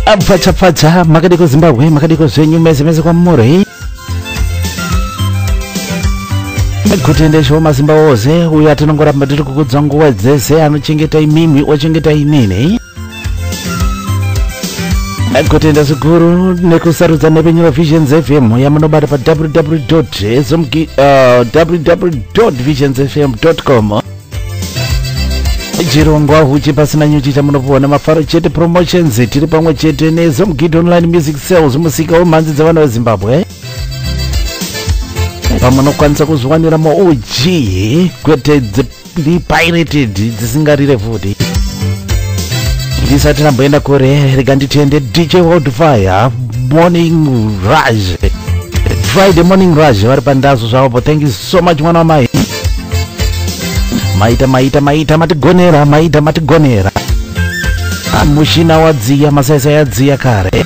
Abfacha makadiko Zimbabwe makadiko zvenyu meze kwa mmore kutendesha mazimba wose uyu atinongoramba tiri kukudza nguva dzese anochengeta imimi ochengeta inini kutenda ziguru nekusarudza nevenyura Visions FM yamunobata pa www.visionsfm.com chirongwa huchi pasina nyuchi chamunopuwa mafaro chete promotions tiri pamwe chete neZomgid Online Music Sales musika wemhanzi dzavana veZimbabwe pamunokwanisa kuzwanira maOG kwete pirated dzisingarire futi. Ndisati namboenda kure rega nditende DJ Wildfire Morning Rush Friday Morning Rush vari pandazo zvavo. Thank you so much mwana wamai. Maita matigonera mushina wadziya masaisa yadziya kare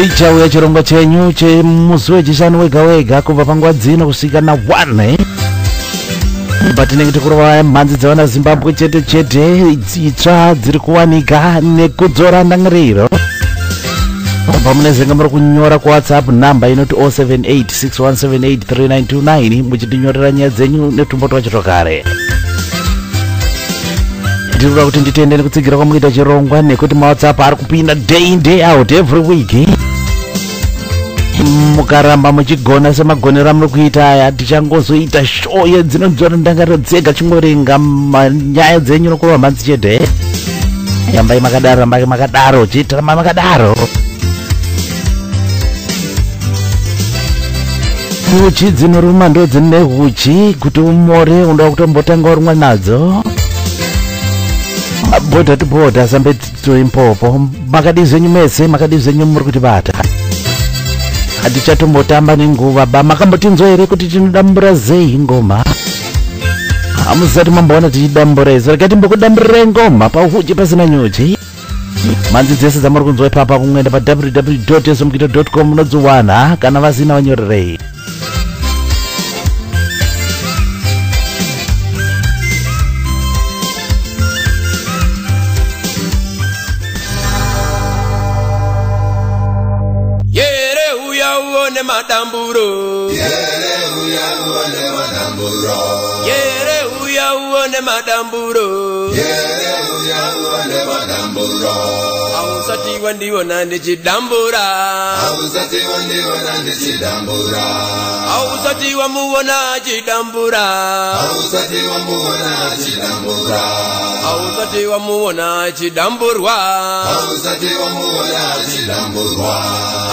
ichauya chirongwa chenyu chemusi wechishanu wega kubva panguva dzino kusvika na1 patinenge tikurova mhanzi dzavana Zimbabwe chete itsva dziri kuwanika nekudzora ndangariro pamunezenga muri kunyora kuWhatsApp namba inoti 07861783929 muchitinyorera nyaya dzenyu netumbo twachitokare. Ndikuda kuti nditende nekutsigira kwamuita chirongwa nekuti maWhatsApp ari kupinda day in day out every week. Mukaramba muchigona semagonero amuri kuita aya tichangozoita show yedzinonzora ndangariro dzega chingorenga nyaya dzenyu nokurova mhanzi chete. Yambai makadaro chiitarama makadaro. Huchi dzinoruma ndo dzine huchi kuti umore unoda kutombotanga urumwa nadzo. Boda to boda sambe to impopo makadi zenyu mese makadi zenyu muri kuti bata. hatichatombotamba nenguva ba. Makambotinzwa here kuti tinodambura zei ngoma? Hamusati mamboona tichidambura izo. Regai timbokudamburirai ngoma pauhuji pasina nyuchi. Manzi dzese dzamuri kunzwa ipapa kungoenda pa www.esomukito.com munodziwana kana vasina vanyorerei. Madamburo yere uya uone madamburo yere uya uone madamburo yere uya uone madamburo ausati wandiona ndichidambura ausati wandiona ndichidambura ausati wamuona chidambura ausati wamuona chidambura ausati wamuona chidamburwa ausati wamuona chidamburwa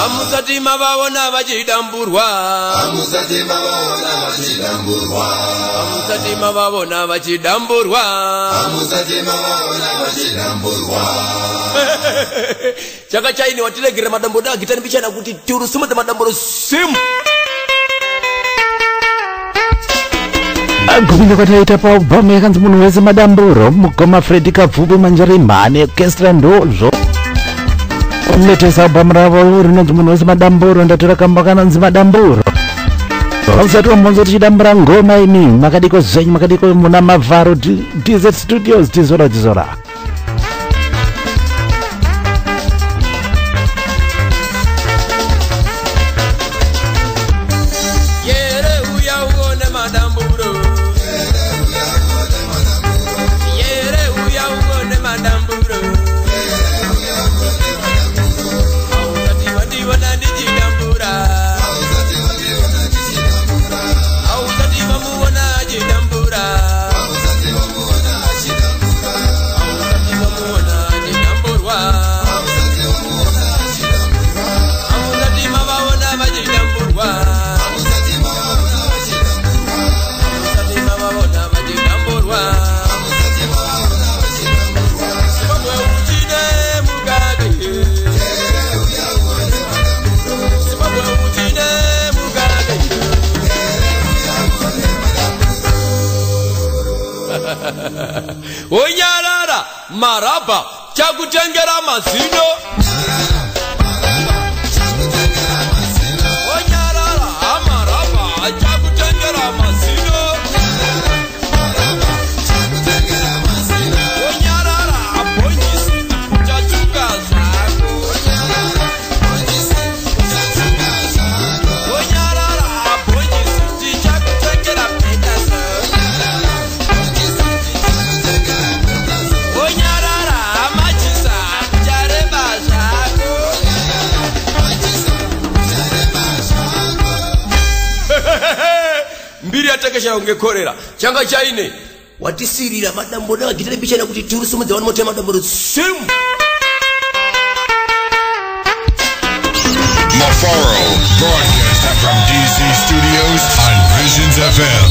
amusati mavaona vachidamburwa amusati mavaona vachidamburwa amusati mavaona vachidamburwa amusati mavaona vachidamburwa. Chaka chaini watilegera madamboda gitani bichana kuti turusumate madamboro sim. Agumile kwataita pa Obama yakanzi munhu wese madamburo mugoma Freddy Kabvubu manjarimhane orchestra ndozvo letesa Obama ravo rinonzi munhu wese madamburo ndatora kamba kananzi madamburo. Usati wambonzo tichidambura ngoma ini makadiko zvenyu makadiko muna Mavharo DZ Studios tizora. Onyarara maraba chakutengera mazino Onyarara maraba chakutengera mazino Onyarara bonyisi chachuka zako Onyarara bonyisi chakutengera pekasa mbiri atakesha ungekorera changa chaine watisirira madamboda gitane bichana kuti turusumudza wani motema madamboda sim Mafaro broadcast from DC Studios on Visions FM.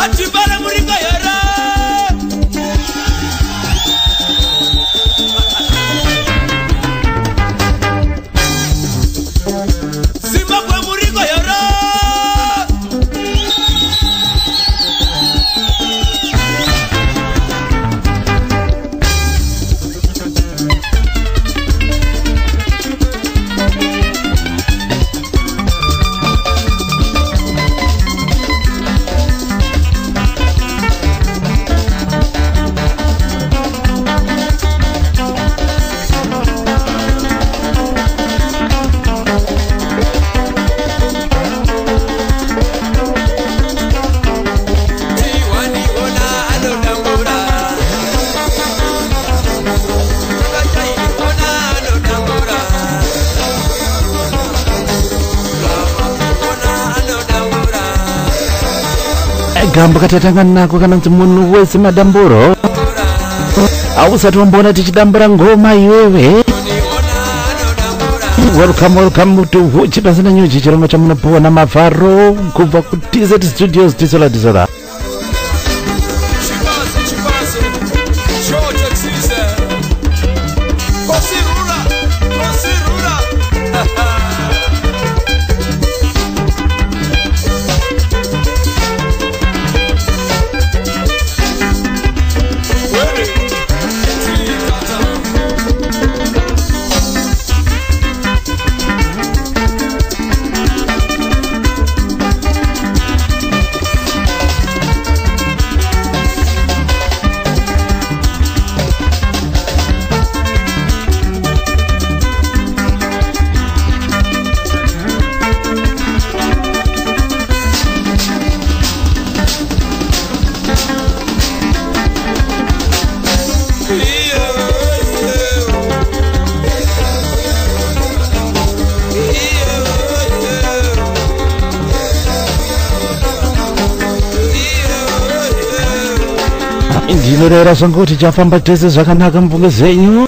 Watibara muringa yara Zimbabwe muringa yara Gambo katatanga nako kana kuti munhu wese madamburo ausati wambona tichidambura ngoma iwewe. Welcome to Chipasina Nyuchi chirongwa chamunopiwa Mafaro kubva ku TZ Studios tisola ndinorera songoti chafamba tese zvakanaka mubvunge zenyu.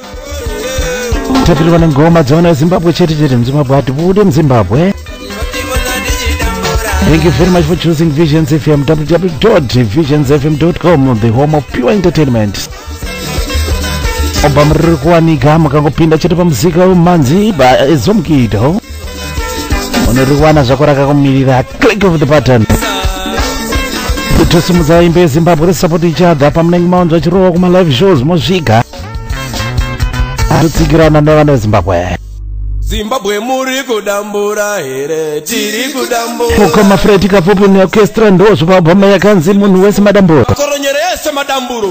Tapirwa nengoma dzaona Zimbabwe chete muZimbabwe hatibude muZimbabwe. Thank you very much for choosing Visions FM, www.visionsfm.com, the home of pure entertainment. Oba muri kuwanika mukangopinda chete pamuzika wemanzi ezomkido unori kuwana zvako rakakumirira click of the button. Tosimudza imbe yeZimbabwe support each other pamunenge maunzwa chirowa kuma live shows mosvika atotsikirana nevana veZimbabwe. Zimbabwe muri kudambura here tiri kudambura Kokoma Fred Kapupu neorchestra ndozvo pabhoma yakanzi munhu wese madamburo. Koronyere yese madamburo.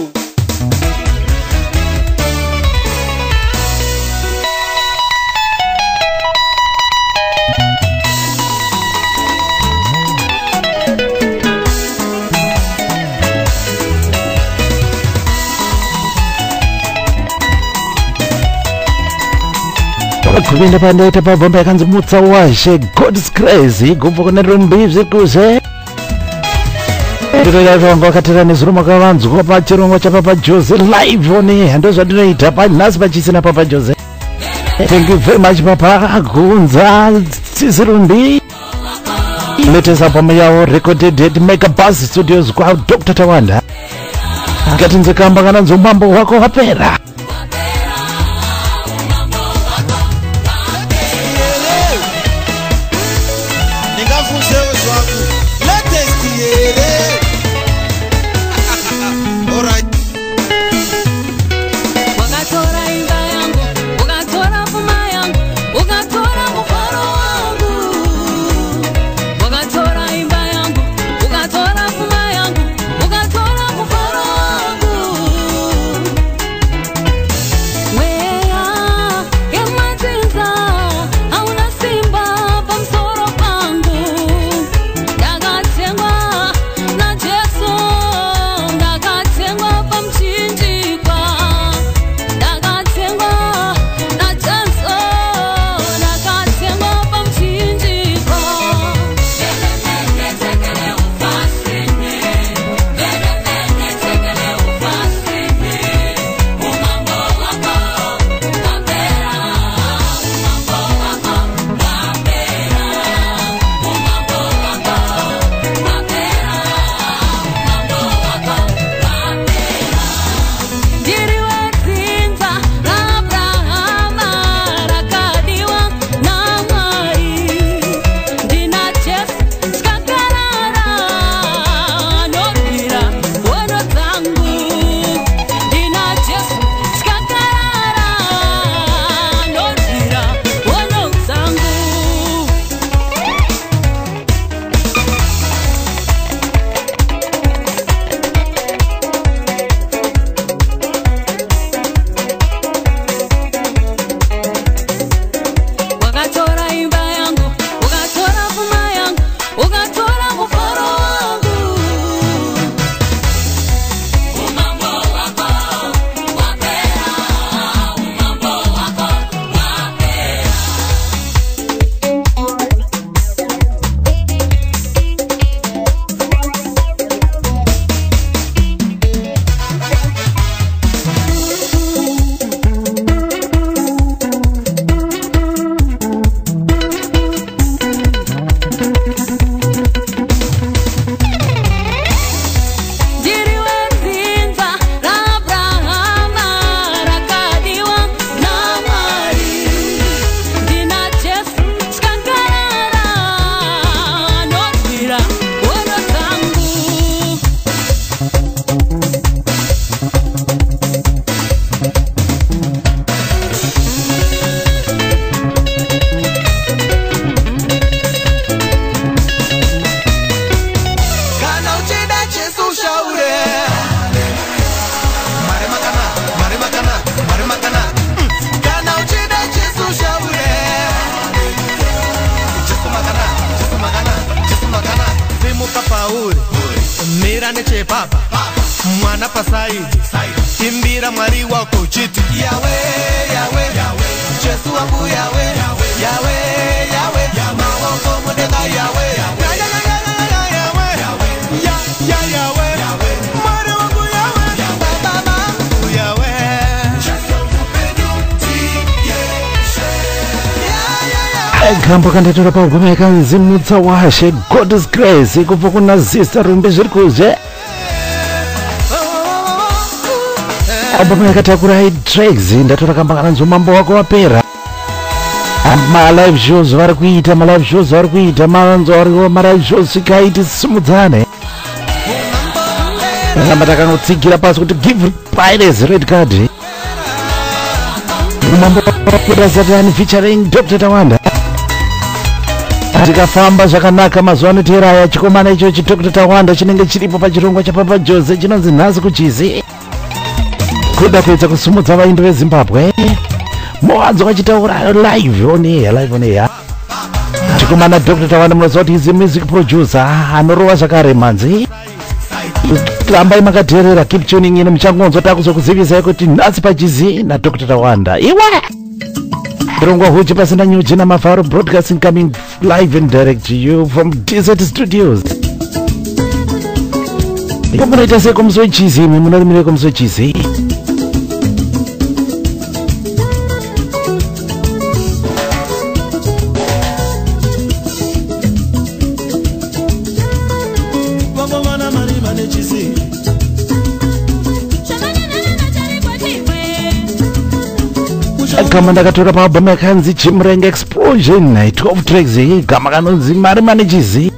Kuvinda pandaita pabhomba yakanzi mutsa washe God's crazy kubva kune rumbi zvikuze ndinoyavamba vakatera nezuro makavanzwa pachirongwa chapapa Jose live one hando zvandinoita panhasi pachisina papa Jose. Thank you very much papa Gunza Tsirumbi. Latest album yavo recorded at Mega Buzz Studios kwa Dr. Tawanda. Ngati nzekamba kana nzomambo wako wapera. pauri mira nechepapa mwana pasaidi imbira mwari wako uchiti yawe yawe yawe Jesu wangu yawe yawe yawe maongo mudenga yawe yawe Kambo kandatora paugumeka nzimutsa washe God's Grace kubva kuna Sister Rumbe zvirikuzve album yakatakurai tracks ndatora kamba kananzwa mambo wako wapera live shows vari kuita mavanzwa variwo live shows ikaiti simudzane ramba takangotsigira pasi kuti give Pirates red card mambo wapera Satani featuring Dr. Tawanda tikafamba zvakanaka mazuva anoteera aya chikomana ichochi Dr. Tawanda chinenge chiripo pachirongwa chapapa Jose chinonzi nhasi kuchizi kuda kuedza kusumudza vaimbi veZimbabwe mowanzwa vachitaura live on air chikomana Dr. Tawanda munoziva kuti is a music producer anorova zvakare manzi rambai makateerera keep tuning in muchangonzwa takuzokuzivisai kuti nhasi pachizi naDr. Tawanda iwe Drongo huji pasina nyuji na Mafaro Broadcasting coming live and direct to you from Desert Studios. Iko mnaita seko mswe chizi, mnarimire ko mswe chizi. Kama ndakatora paalbum yakanzi Chimurenge Explosion 12 tracks kama kanonzi Mari Manachizi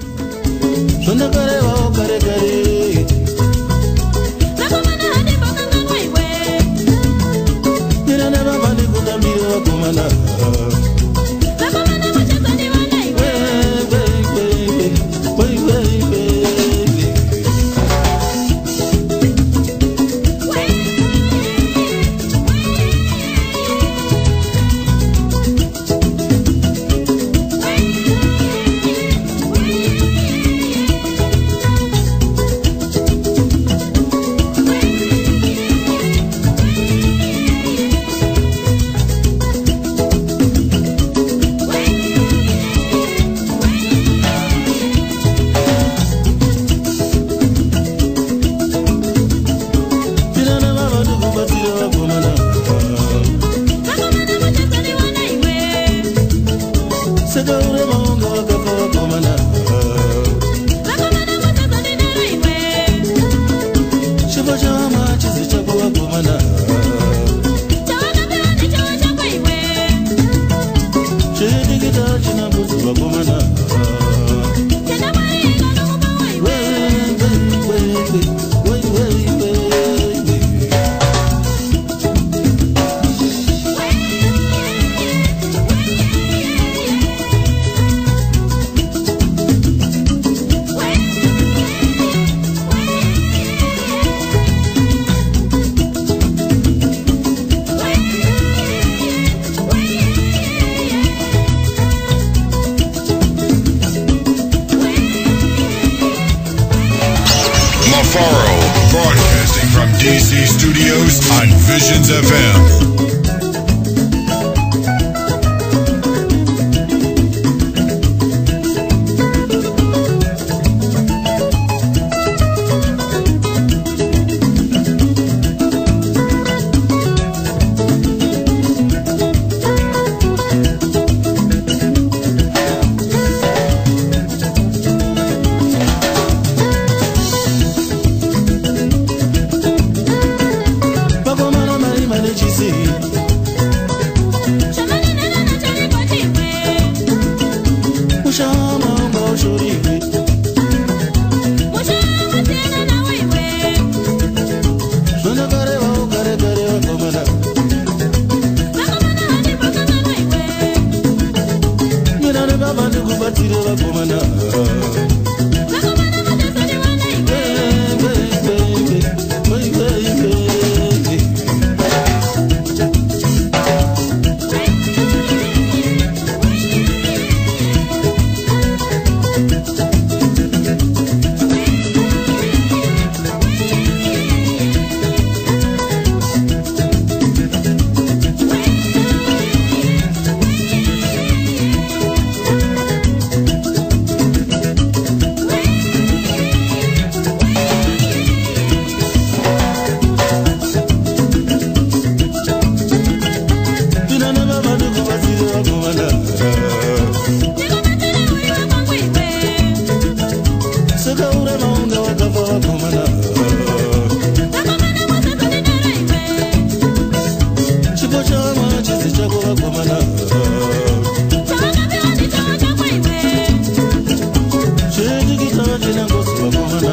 Broadcasting from DC Studios on Visions FM. Manachizi wakomana chipo chama chisi chako wakomana chedikita chinangosi wakomana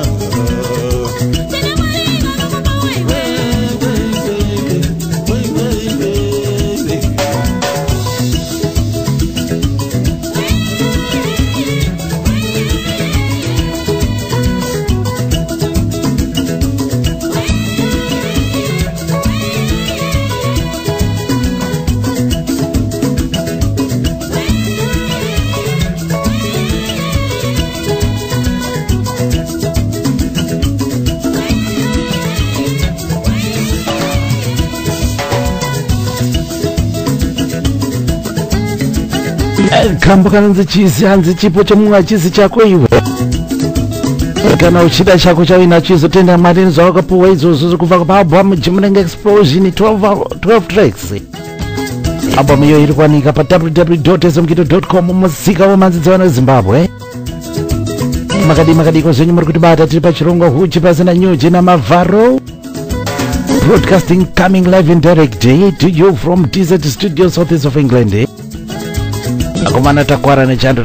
kambo kanonzi chisi hanzi chipo chomumwe chisi chako iwe kana uchida chako chawina chizotenda mwari zvawakapuwa izvozvo kubva paalbum Jimurenga Explosion 12 tracks. Album iyo iri kuwanika pa www.smkito.com. muzika wemanzidzana weZimbabwe. makadiko zvenyu muri kutibata tiri pachirongwa huchi pasina nyuchi namavharo. Broadcasting coming live and direct to you from Desert Studio, southeast of England. Akomana takwara nechando.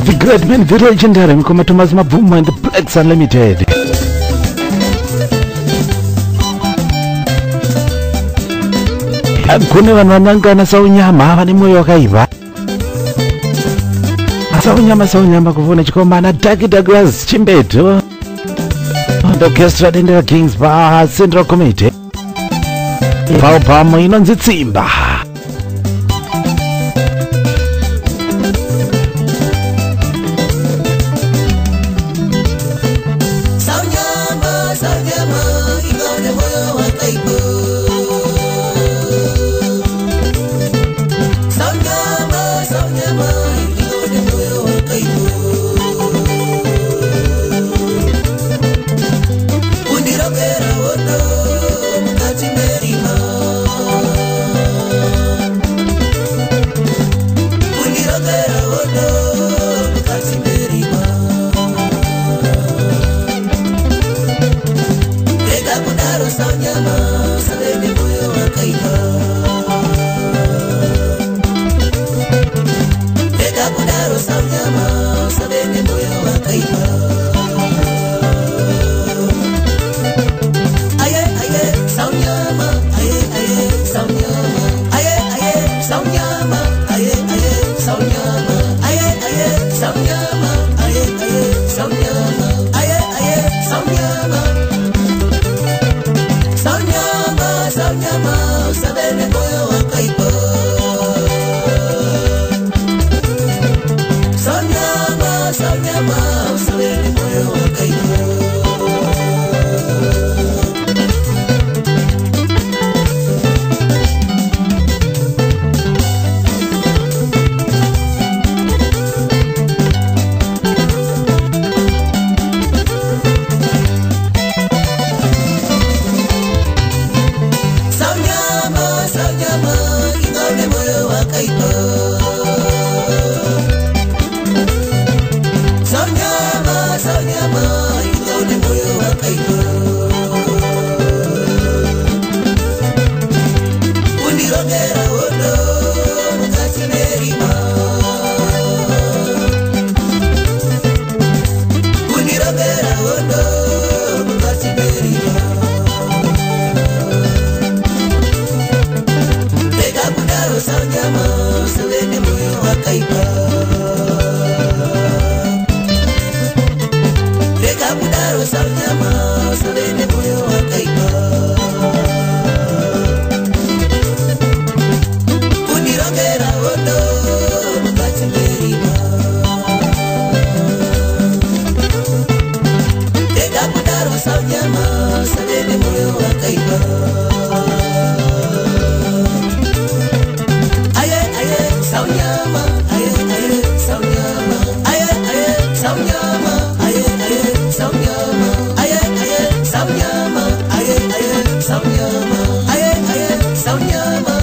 The great man, the legendary Mkoma Thomas Mavuma and the Blacks Unlimited. Kune vanhu vanangana saunyama vane mwoyo wakaipa. Saunyama kuvona chikomana Daki Douglas Chimbeto. The orchestra Dendera Kings pa Central Committee. Album inonzi Tsimba. Saunyama sabeni moyo wakaiba. Aye aye saunyama, aye aye saunyama, aye aye saunyama, aye aye saunyama, aye aye saunyama, aye aye saunyama, aye aye saunyama.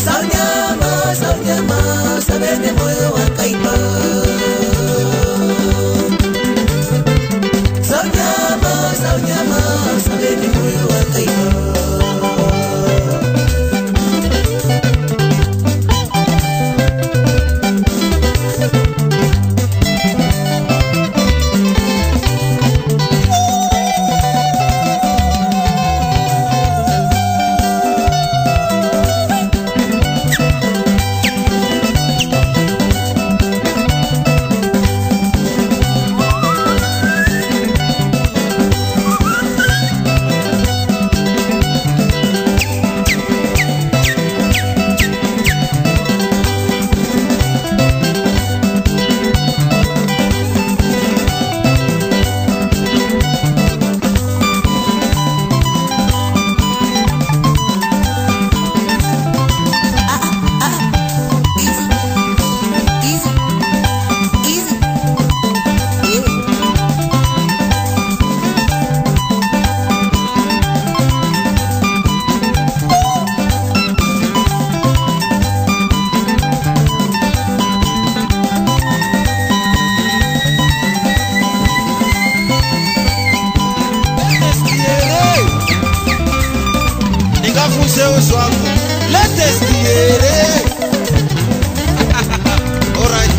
Saunyama, saunyama, sabeni moyo wakaiba. Saunyama, saunyama, sabeni moyo wakaiba. Latest year. All right.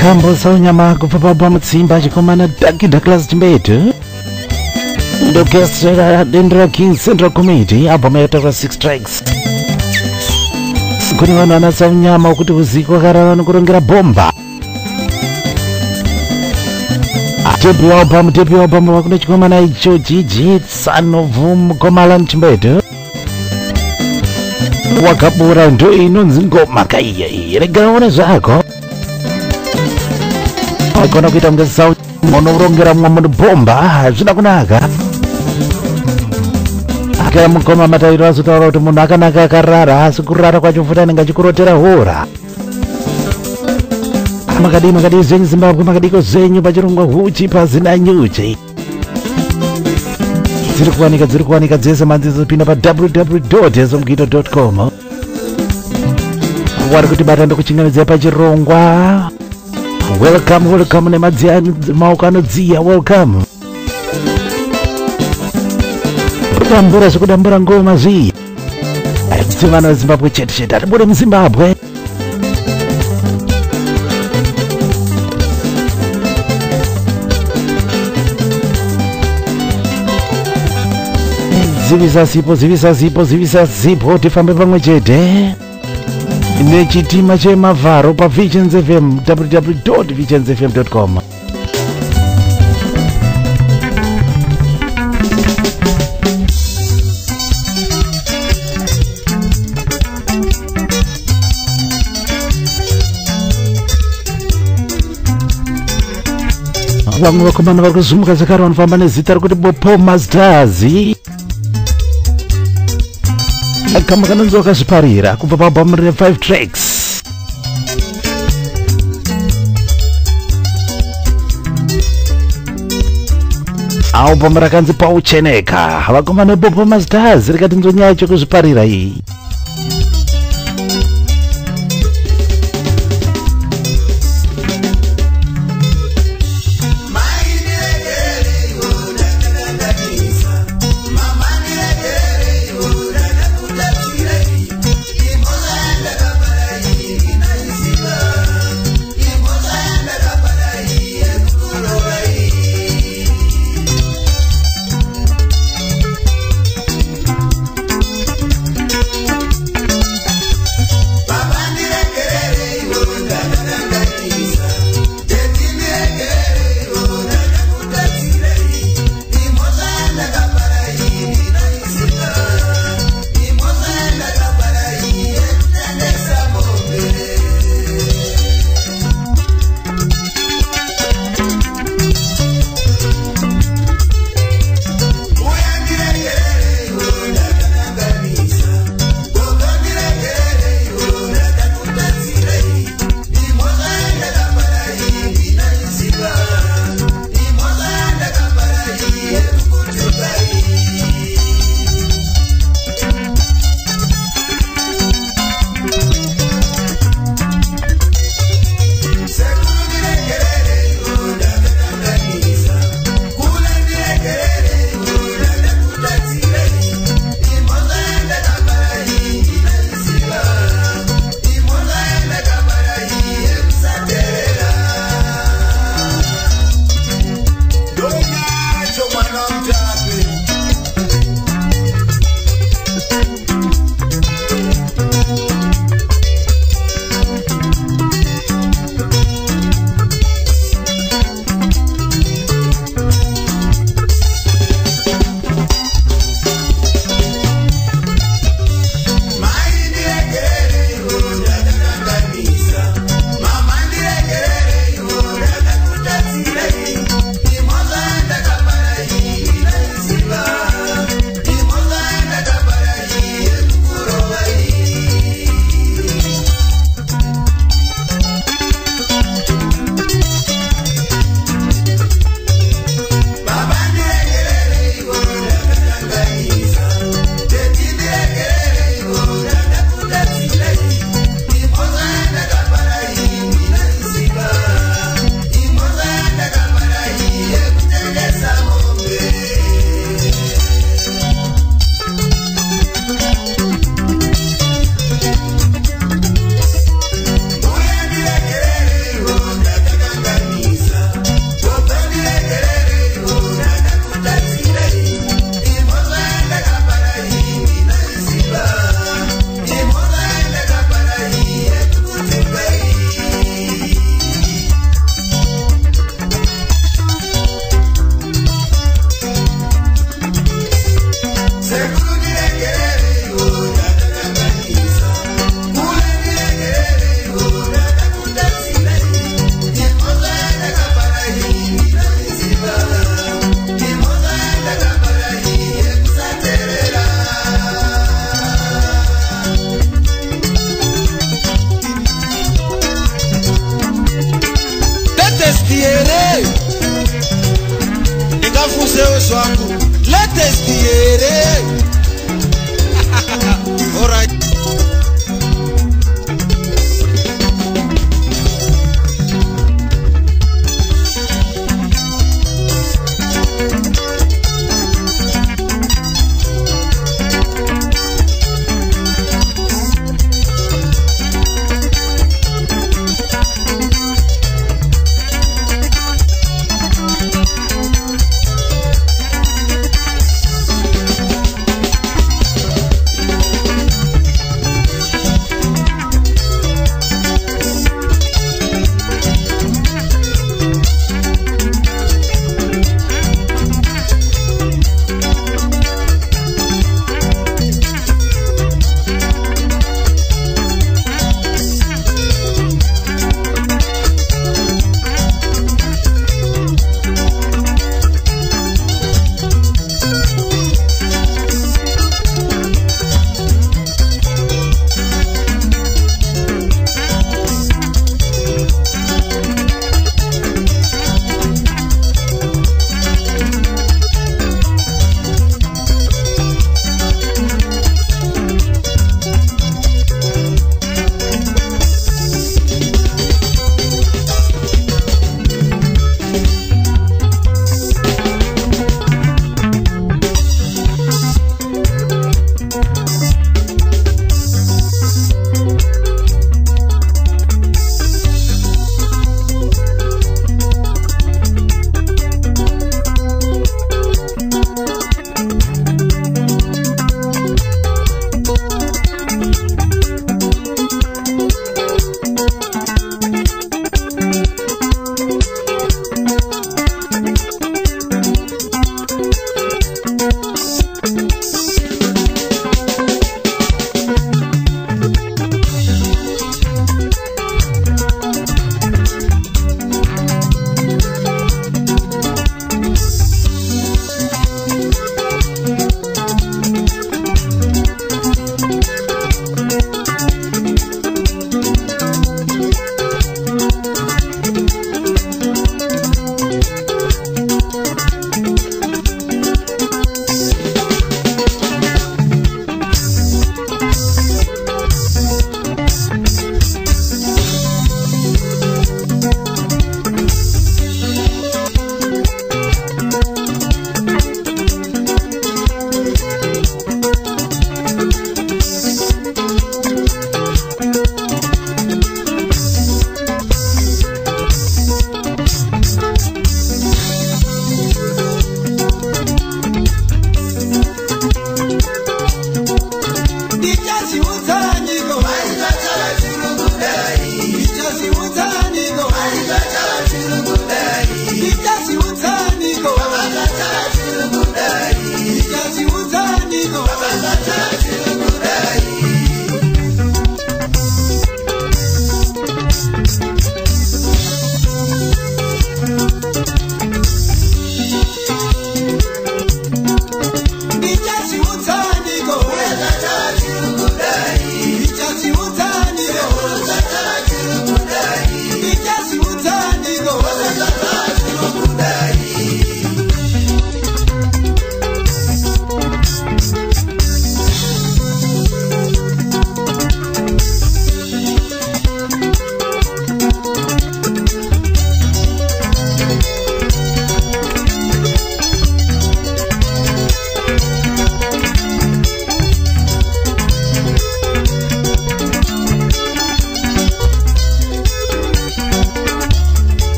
Kambo saunyama kubva pabva mutsimba chikomana Daki Douglas Chimbetu ndokesera Dendera King Central Committee album yatora 6 tracks. Kuni vanhu vana saunyama ukuti usiku wakarara nokurongera bomba. Tepi album wakune chikomana icho Gigi son of Mukomalan Chimbetu wakabura ndo inonzi ngoma kaiya iyi regeraone zvako akona kuita kunge unorongera mumwe bomba hazvina kunaka. Akera mukoma matairo azotaura kuti munhu akanaka akarara asi kurara kwacho futi anenge achikurotera hura. Makadii zenyu Zimbabwe, makadiko zenyu pachirongwa huchi pazina nyuchi dziri kuwanika dzese manzizopinda pa www.ezomgito.com. Wari kuti bata ndokuchingamidza pachirongwa. Welcome nemadziya maoko anodziya welcome. Kudambura zvekudambura ngoma zvii atisi vana vezimbabwe chete atibure muzimbabwe. zivisa zipo tifambe pamwe chete nechitima chemavharo paVisions FM www.visionsfm.com. vamwe vakomana vari kuzumuka zakare vanofamba nezita rekuti Bopo Masters. Kama kanonzi wakazviparira kubva pabhamu rine 5 tracks. Album rakanzi Paucheneka. Vakomana Bopo Masters rikati nzonyaya chekuzviparira iyi.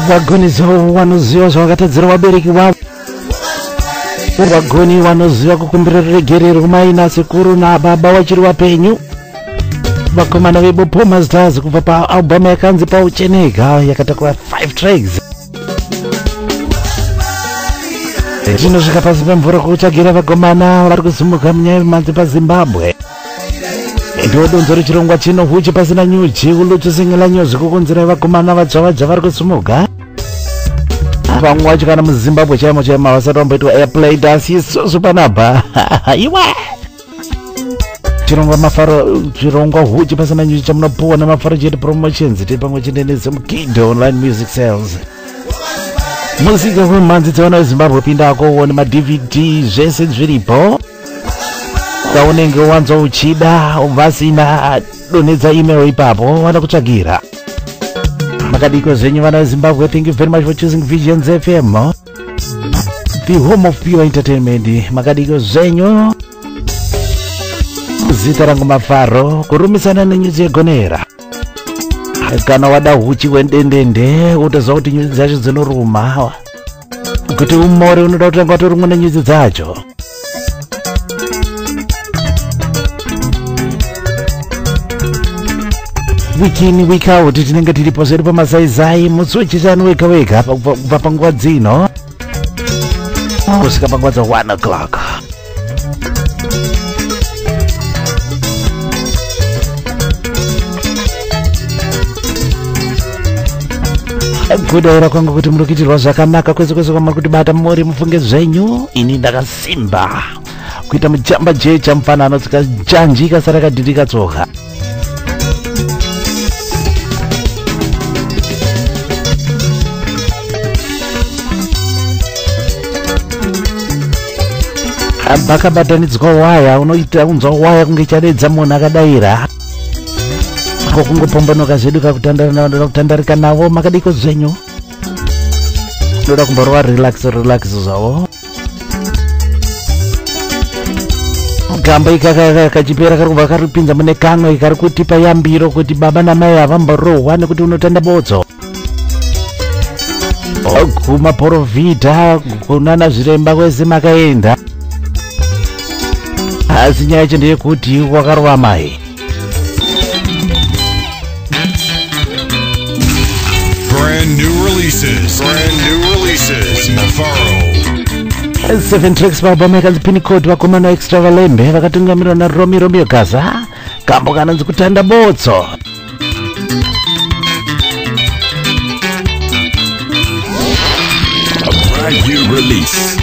Wagonizo wanoziva zvavakatadzira vabereki vavo. Vagoni vanoziva kukumbira regerero maina sekuru nababa vachiri vapenyu. Vakomana veboPoma Stars kubva paalbum yakanzi Pauchenega yakatakura 5 tracks. Zvinosvika pasi pemvura kutsvagira vakomana vari kusimuka munyaya yemanzi paZimbabwe. Ndodonzo rechirongwa chino huchi pasina nyuchi ulutusingela nyozi kukunzira vakomana vadzva vari kusimuka. Vamwe vacho kana muZimbabwe chaimo chaimo vasati vamboitwa airplay asi isusu panapa iwe chirongwa mafaro chirongwa huchi pasina nyuchi chamunopuwa namafaro chete promotions tiri pamwe chete nezemukido online music sales. Muzika kwemhanzi dzewana weZimbabwe pindako uone maDVD zvese zviripo. Kaunenge wanzwa uchida ubvasina donedza email ipapo wana kutsvagira. Makadiko zvenyu vana veZimbabwe, thank you very much for choosing Visions FM, the home of pure entertainment. Makadiko zvenyu, zita rangu Mafaro, kurumisana nenyuzi yegonera. Kana wada huchi wendendende utazwa kuti nyuzi dzacho dzinoruma, kuti umore unoda kutanga watorumwa nenyuzi dzacho. Week in week out tinenge tiripo zviri pamasaizai musi wechishanu wega wega kubva panguva dzino kusvika panguva dza 1 o'clock. Kudaira kwangu kuti muri kuitirwa zvakanaka kwese kwese kwamuri kuti bata muri mufunge zvenyu. Ini ndakasimba kuita mujamba jecha mufanano tsikajanjika sarakadhirika tsoka. Bakabatanidzwa waya unoita unzwa waya kunge chadedza munhu akadaira kokungopombonoka zvedu kakutandarika navo. Makadiko zvenyu ndoda kumborova relax zvavo. Gamba ikaka kachipera kari kubva kari kupinza mune kamwe kari kutipa yambiro kuti baba namai havamborohwa nekuti unotanda bodzo. Guma porovhita kunana zviremba kwese makaenda, asi nyaya yacho ndeyekuti wakarova mai. Brand new releases with Mafaro. 7 tracks paalbum yakanzi Pinicode. Vakomana Extra Valembe vakatungamirwa naRomeo Gaza, kambo kananzi kutanda botso. A brand new release.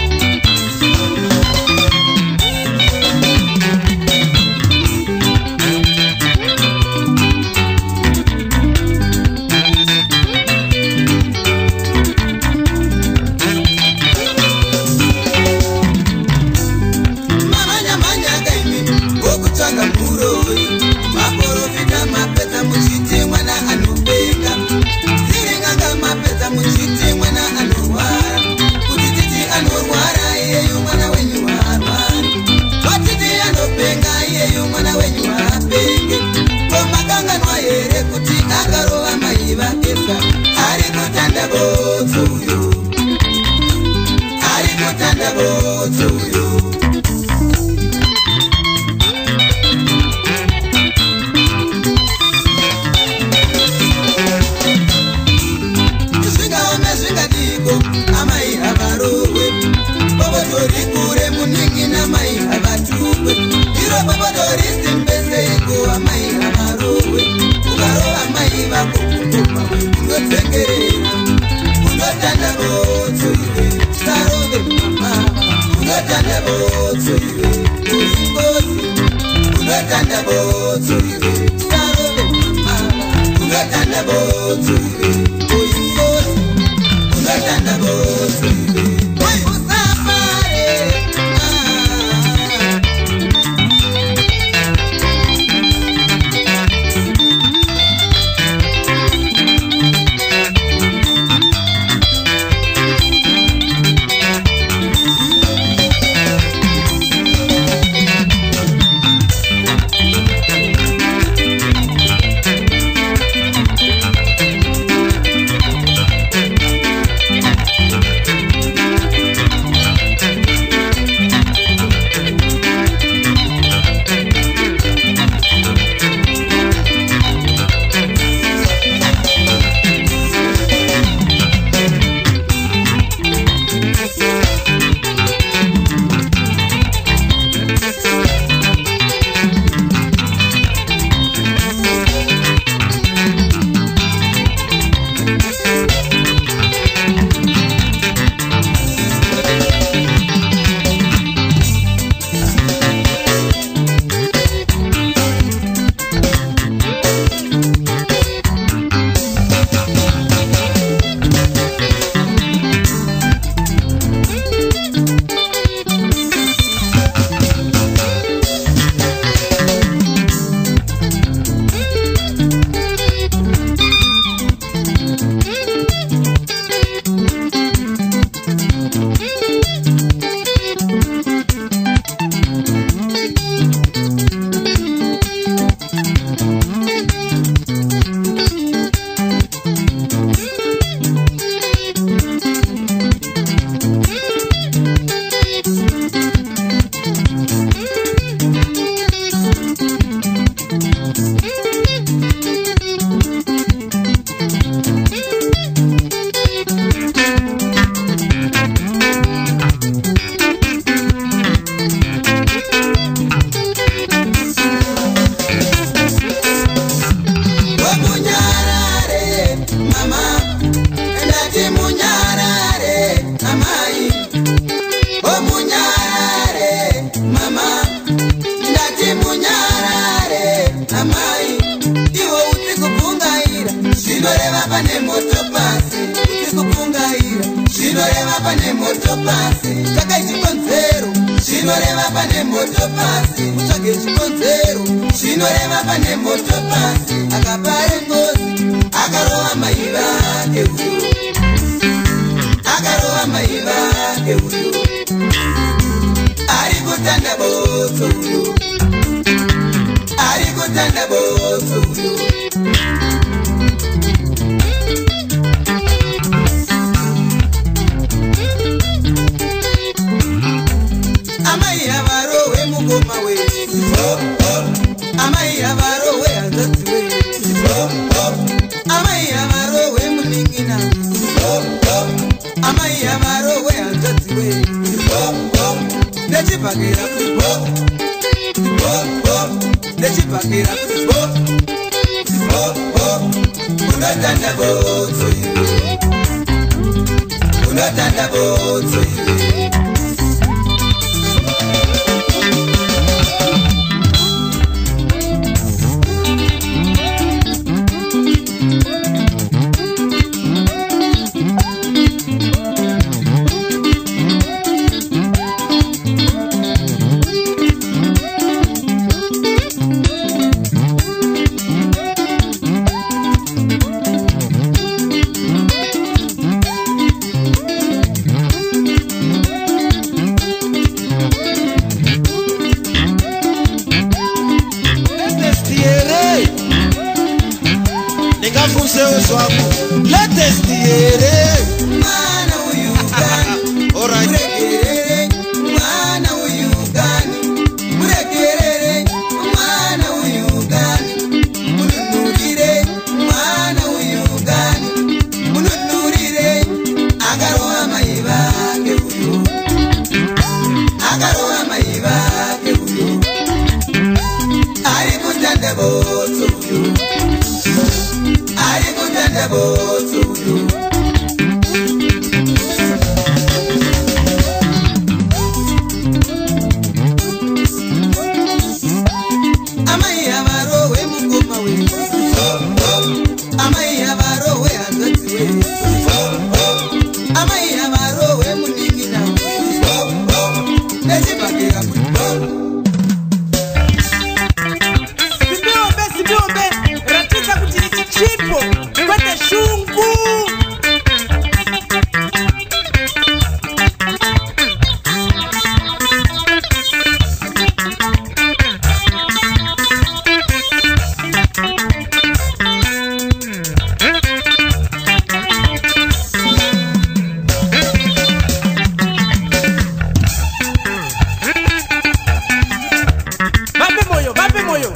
pasi. Tsvaga chikonzero zvinoreva pane moto pasi. Mutsvage chikonzero zvinoreva pane moto pasi. Akapare ngozi akarova mai vake uyo. Akarova mai vake uyo. Ari kutanda botso uyo. Ari kutanda botso uyo. Amai avarowe mugoma we. Amai avarowe hanzatsi we. Amai avarowe muningina. Amai avarowe hanzatsi we. Nechibhakira nechibhakira unotanda botso iwe. Unotanda botso iwe. Latest year. Mwana uyu gani. Alright. Muregerere. Mwana uyu gani. Muregerere. Mwana uyu gani. Mununurire. Mwana uyu gani. Mununurire. Akaroha mai vake uyu. Akaroha mai vake uyu. Ari kutanda botso uyu. Ari kutanda botso uyu. Amai avarowe mugoma we. Amai avarowe hanzatsi we. Amai avarowe muningina. Nechibhakira Sibiombe ratidza kuti ichi chipo kwete shungu. Vape moyo.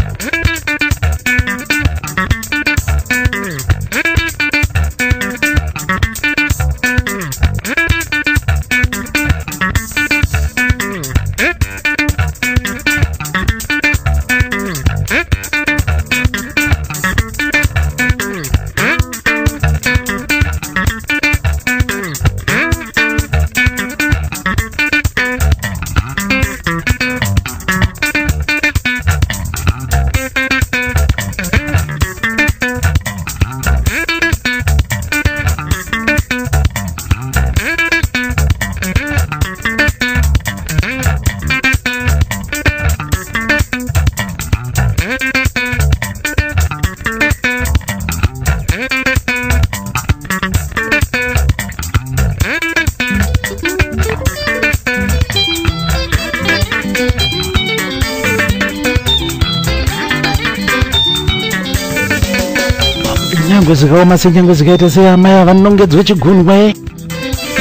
Nyangwe zikaoma senyangwe zikaita seamai avanongedzwe chigunwe.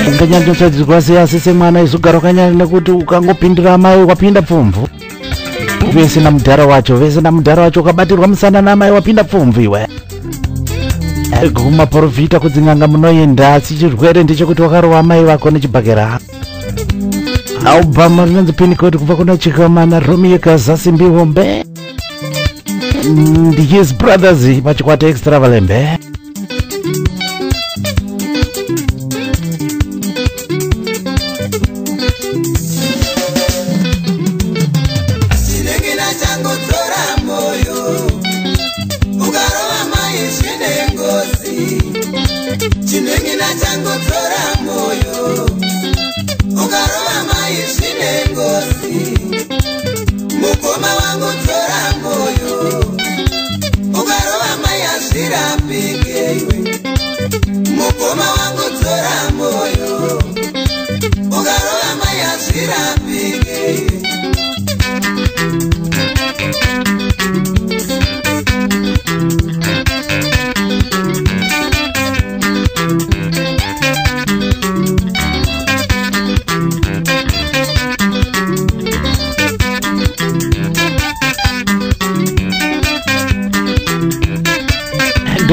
Unganyandotsvadzirwa seasi semwana izogara ukanyanya nekuti ukangopindira amai wapinda pfumvu. Vese namudhara wacho ukabatirwa musana namai wapinda pfumvu iwe. Kumaporofita kudzin'anga munoenda asi chirwere ndechekuti wakarova amai vako nechibhakera. Album rinonzi Pinicode kubva kuna Chikamana Romeo Kazasi Mbihombe. His brothers pachikwata Extravalembe.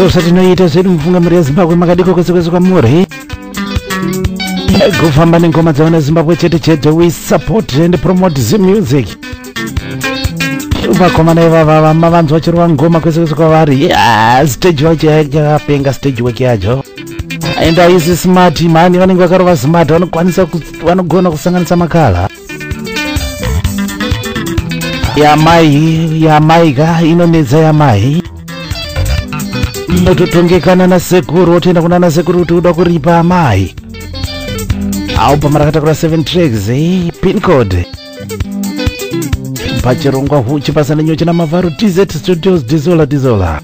Tosa tinoita zvedu mufungamiri yeZimbabwe makadiko kwese kwamuri. Kufamba nengoma dzawana Zimbabwe chete we support and promote the music. Vakomana ivava mavanzwa chirwa ngoma kwese kwavari. Stage wacho yakapenga stage work yacho. And is smart mani vanenge vakarova smart vanogona kusanganisa makala. Yamai ka inonedza yamai. Ndototongekana nasekuru otoenda kuna nasekuru kuti uda kuripa amai. Aupa marakatakura 7 tracks pin code. Pachirongwa huchi pasana nyocha na mavaru TZ Studios Dizola.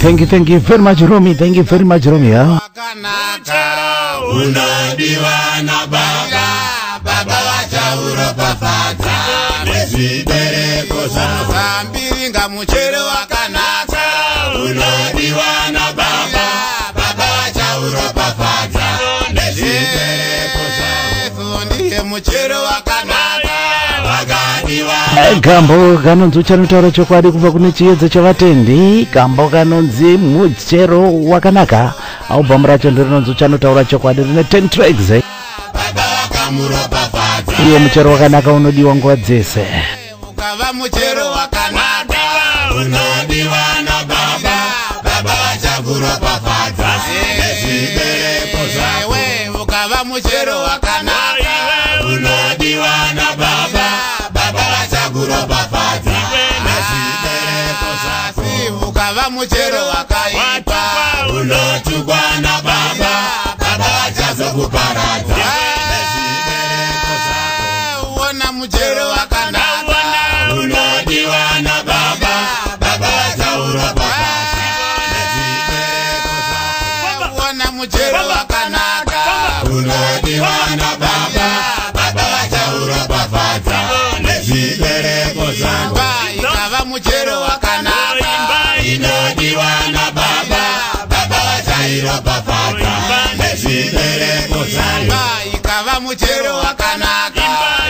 Thank you very much, Romy. Thank you very much, Romy. Unadiwana baba wachauro pafadza nezvibereko zambiri muchero wakanaka. Unadiwana baba wachauro pafadza nezvibereko ndiye muchero wakanaka. Gambo kanonzi chanotaura chokwadi kubva kune chiedza chavatendi. Gambo kanonzi muchero wakanaka. Album racho ndinonzi chanotaura chokwadi rine 10 tracks. Iye muchero wakanaka unodiwa nguva dzese. Ukava muchero wakanaka unodiwa na baba vachagura pafadza nezvibereko zvawe. Ukava muchero wakanaka unodiwa na baba vachagura pafadza nezvibereko zvako. Ukava muchero wakaipa unotukwa na baba vachazokuparadza nezvibereko zvako. Uona muchero wakanaka unodiwa na baba vachaura pafadza nezvibereko zvako. Uona muchero wakanaka unodiwa na baba vachaura pafadza nezvibereko zvako. Ikava muchero wakanaka inodiwa na baba vachaira pafadza nezvibereko zvako. Ikava muchero wakanaka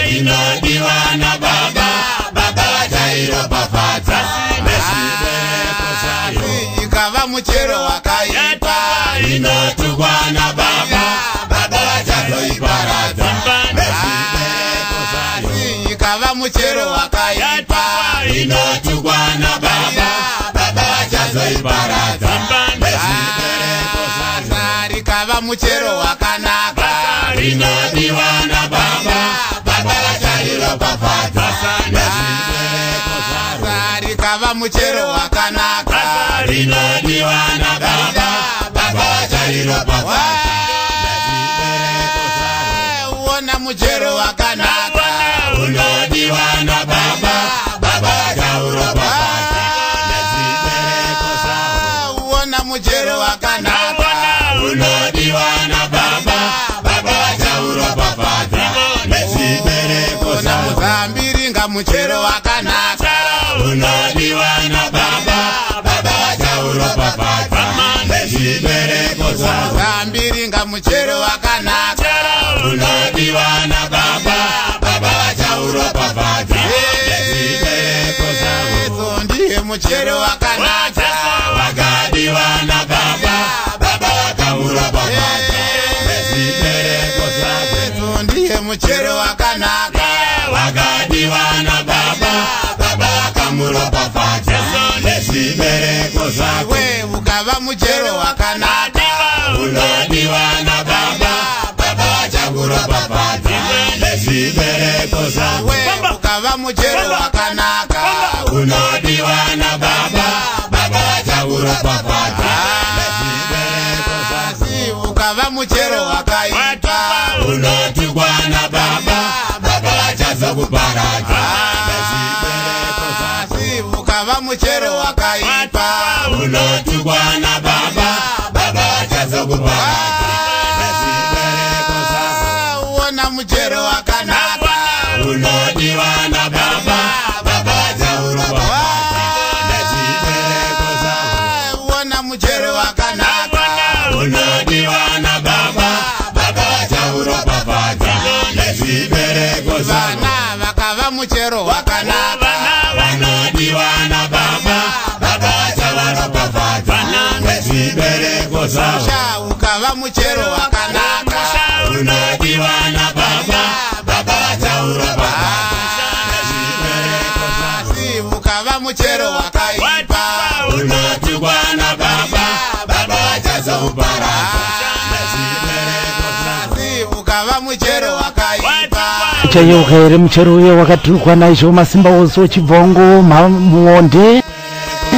inodiwa na baba vachaira pafadza nezvibereko zvako. Ikava muchero wakaipa inotukwa na baba vachazoiparadza nezvibereko zvako. Ikava muchero wakaipa inotukwa na baba vachazoiparadza nezvibereko zvako. Rikava muchero wakanaka rinodiwa na baba vachaira pafadza nezvibereko zvako. Rikava muchero wakanaka rinodiwa na baba vachaira pafadza nezvibereko zvako. Uona muchero wakanaka unodiwa na baba vachaura pafadza nezvibereko zvako. Uona muchero wakanaka unodiwa na baba vachaura pafadza nezvibereko zvako. Muzambiri muchero wakanaka unodiwa na baba vachaura pafadza nezvibereko zvako. Muzambiri muchero wakanaka unodiwa na baba vachaura pafadza nezvibereko zvako. Ndiye muchero wakanaka wakadiwa na baba vachaura pafadza nezvibereko zvako. Ndiye muchero wakanaka wakadiwa na baba vachaura pafadza nezvibereko zvako. Ukava muchero wakanaka unodiwa na baba vachaura pafadza nezvibereko zvako. Ukava muchero wakanaka unodiwa na baba vachaura pafadza nezvibereko zvako. Ukava muchero wakaipa unotukwa na baba vachazokuparadza nezvibereko zvako. Ukava muchero wakaipa unotukwa na baba vachazokuparadza nezvibereko zvako. Uona muchero wakanaka unodiwa na baba nezvibereko zvavo vana vakava muchero wakanaka vanodiwa nababa baba chavaropafadza nezvibereko zvavo musha ukava muchero wakanaka unodiwa nababa baba chauropafadza nezvibereko zvavo ukava muchero wakaipa unodiwa nababa baba chazouparadza muchero wakaipa chayeuka ere muchero uye wakaturikwa naizvo masimba ose chibvongo muonde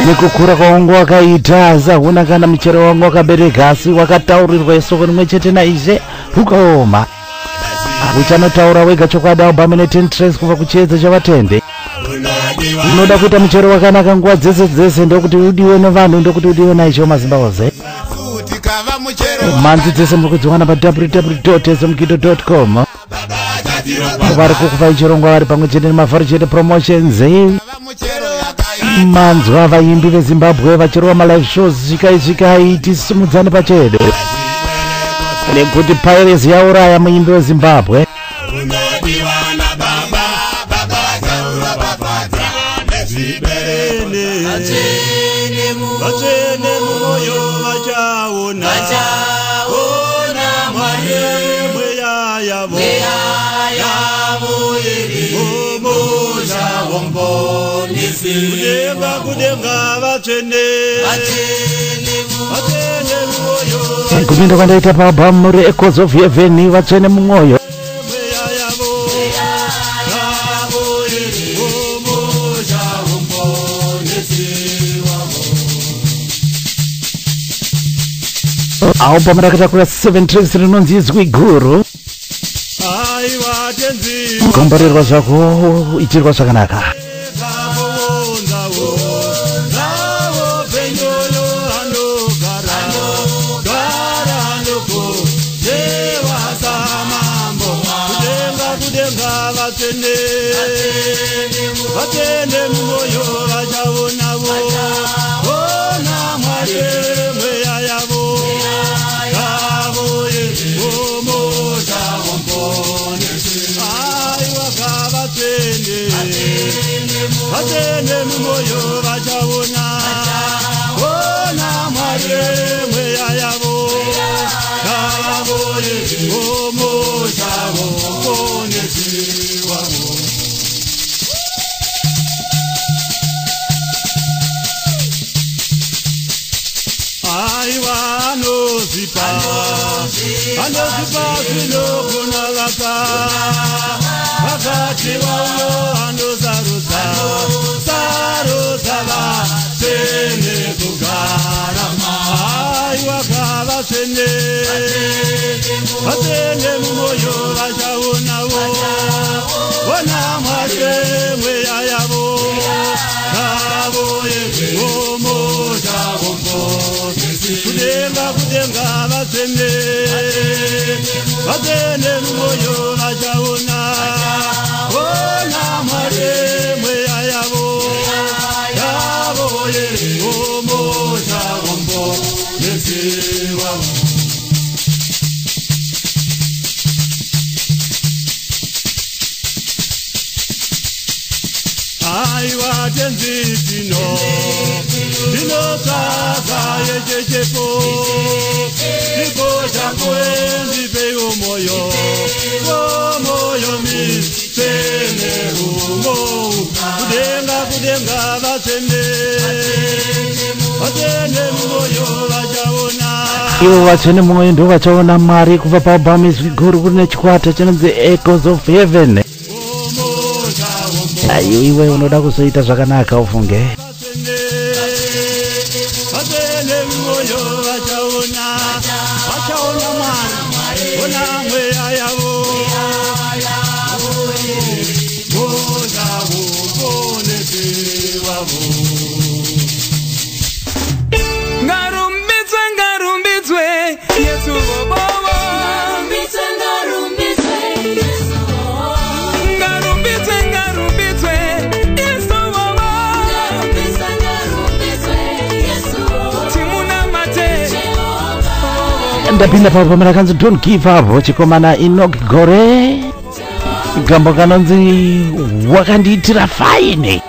nekukura kwawangu wakaita asi hakuna kana muchero wangu wakabereka asi wakataurirwa isoko rimwe chete naizve rukaoma uchanotaura wega chokwadi abominate interest kubva kuchiedza chavatende unoda kuita muchero wakanaka nguva dzese dzese ndokuti udiwe nevanhu ndokuti udiwe naizvo masimba ose manzi dzese muri kudziwana pa www.smkido.com vari kukupai chirongwa vari pamwe chete nemavhari chete promotions manzwa vaimbi vezimbabwe vachirova malive shows zvikai tisumudzane pachedo nekuti piracy yauraya muimbi wezimbabwe kuminda kwandaita paalbum re-Echoes of Heaven vatsvene mumwoyo album rakatakura 7 tracks rinonzi Izwi Guru gomborerwa zvako itirwa zvakanaka ivo vatsvene mumwoyo ndo vachaona mari kubva paalbum Izwi Guru kuri nechikwata chinonzi Echoes of Heaven. Ayo iwe unoda kuzoita zvakanaka ufunge ndapinda paalbum rakanzi Don't Give Up chikomana Enoch Gore Gambo kanonzi wakandiitira fine.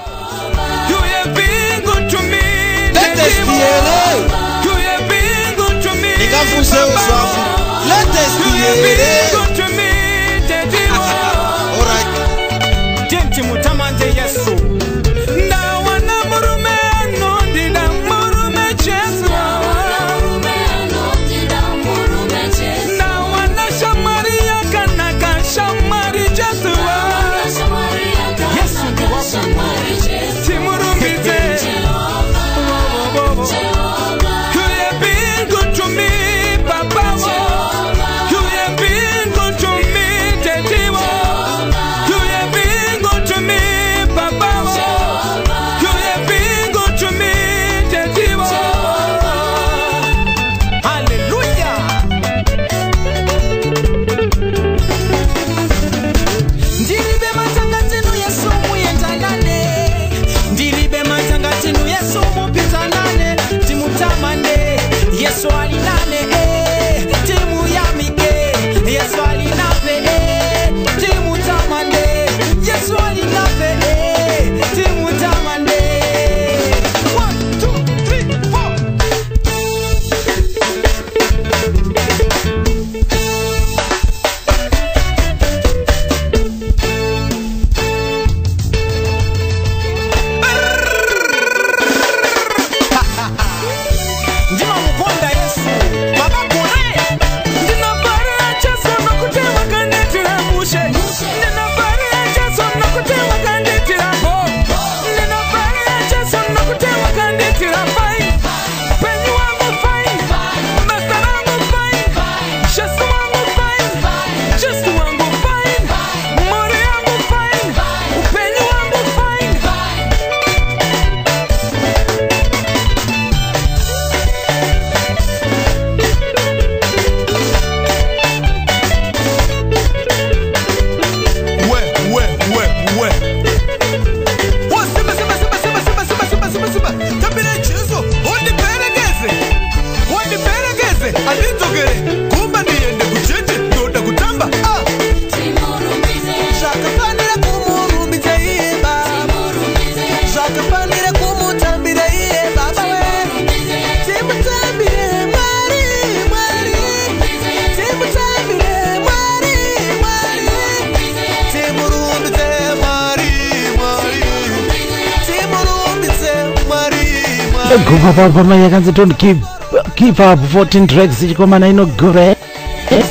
Guma yakanzi don't give up 14 tracks ichikomana inogure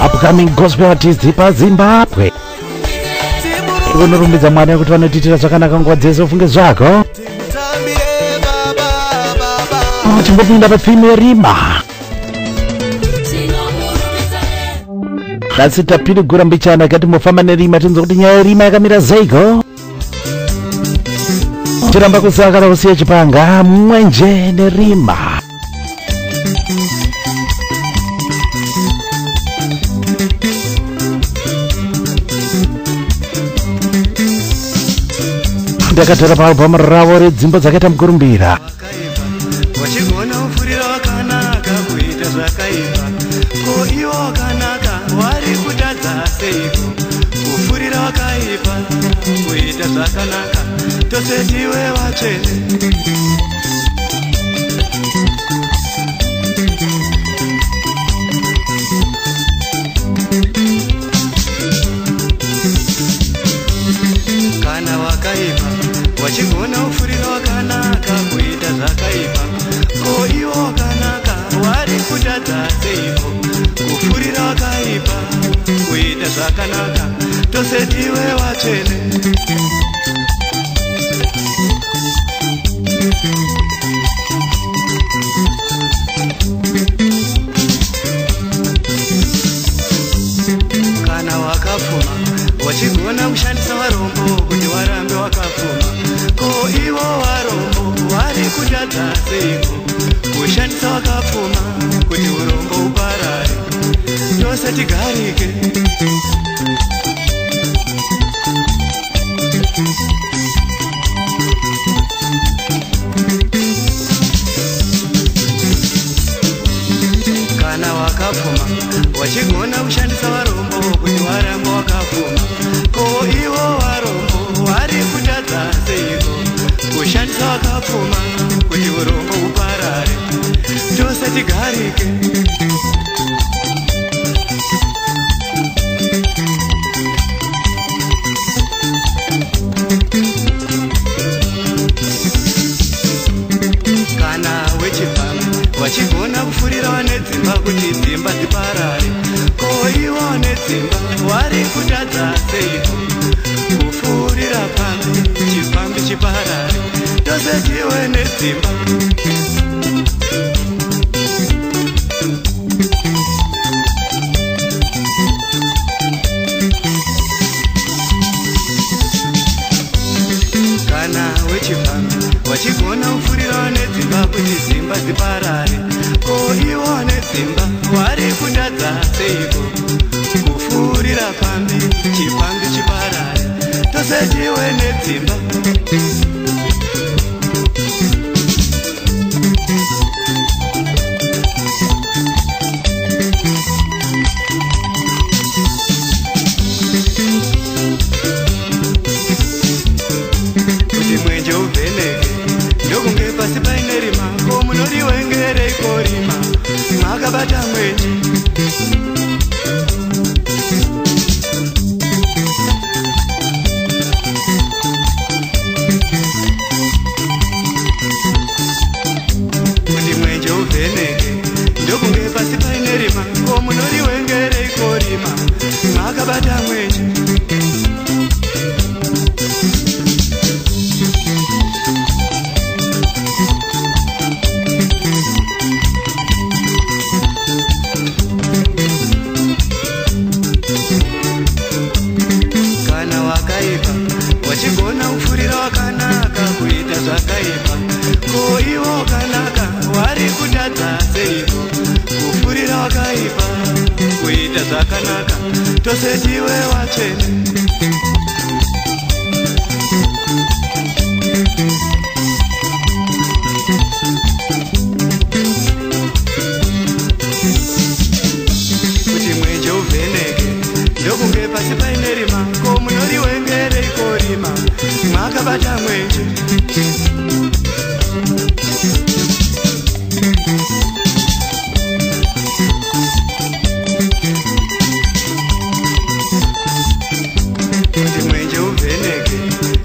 upcoming gospel artists pa Zimbabwe. Unorumbidza mwana kuti vanotitira zvakanaka nguva dzese ufunge zvako. Timbopinda patheme yerima. Asi tapirigura mbichana kati mufamba nerima tinzo kuti nyaya yerima yakamira zeiko. Tiramba kusakara usiye chipanga mwenje nerima. Ndakatora paalbhamu ravo redzimbo dzakaita mukurumbira. Wachigona ufurira wakanaka kuita zvakaipa. Ko iwo wakanaka wari kutadza seiko. Kufurira wakaipa kuita zvakanaka. Tose tiwe vatsvene. Kana wakaipa wachigona ufurira wakanaka kuita zvakaipa. Ko iwo wakanaka wari kutadza seiko. Kufurira wakaipa kuita zvakanaka. Tose tiwe vatsvene. Kana wakapfuma wachigona kushandisa varombo kuti warambe wakapfuma. Ko ivo varombo vari kutadza seiko. Kushandisa wakapfuma kuti urombo uparare. Tose tigarike. Kana wakapfuma wachigona kushandisa varombo kuti warambe wakapfuma. Ko ivo wakapfuma kuti urombo uparare tose tigarike kana wechipamwe wachigona kufurira wane dzimba kuti dzimba dziparare koiwa nedzimba wari kutadza seiko kufurira pamwe chipambi chiparare tose tiwe nedzimba kana wechipambi wachigona kufurira wane dzimba kuti dzimba dziparare koiwa nedzimba wari kutadza seiko kufurira pambi chipambi chiparare tose tiwe nedzimba kuti mwenje uvheneke ndokunge pasi paine rima ko munoriwengereiko rima makabata mwenje kuti mwenje uvheneke ndokunge pasi paine rima ko munoriwengereiko rima makabata mwenje kana wakaipa wachigona kufurira wakanaka kuita zvakaipa ko iwo wakanaka wari kutadza seiko kufurira wakaipa kuita zvakanaka tose tiwe watsvene kuti mwenje uvheneke ndokunge pasi paine rima ko munoriwengereiko rima makabata mwenje kuti mwenje uvheneke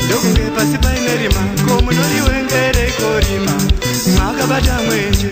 ndokunge pasi paine rima ko munoriwengereiko rima makabata mwenje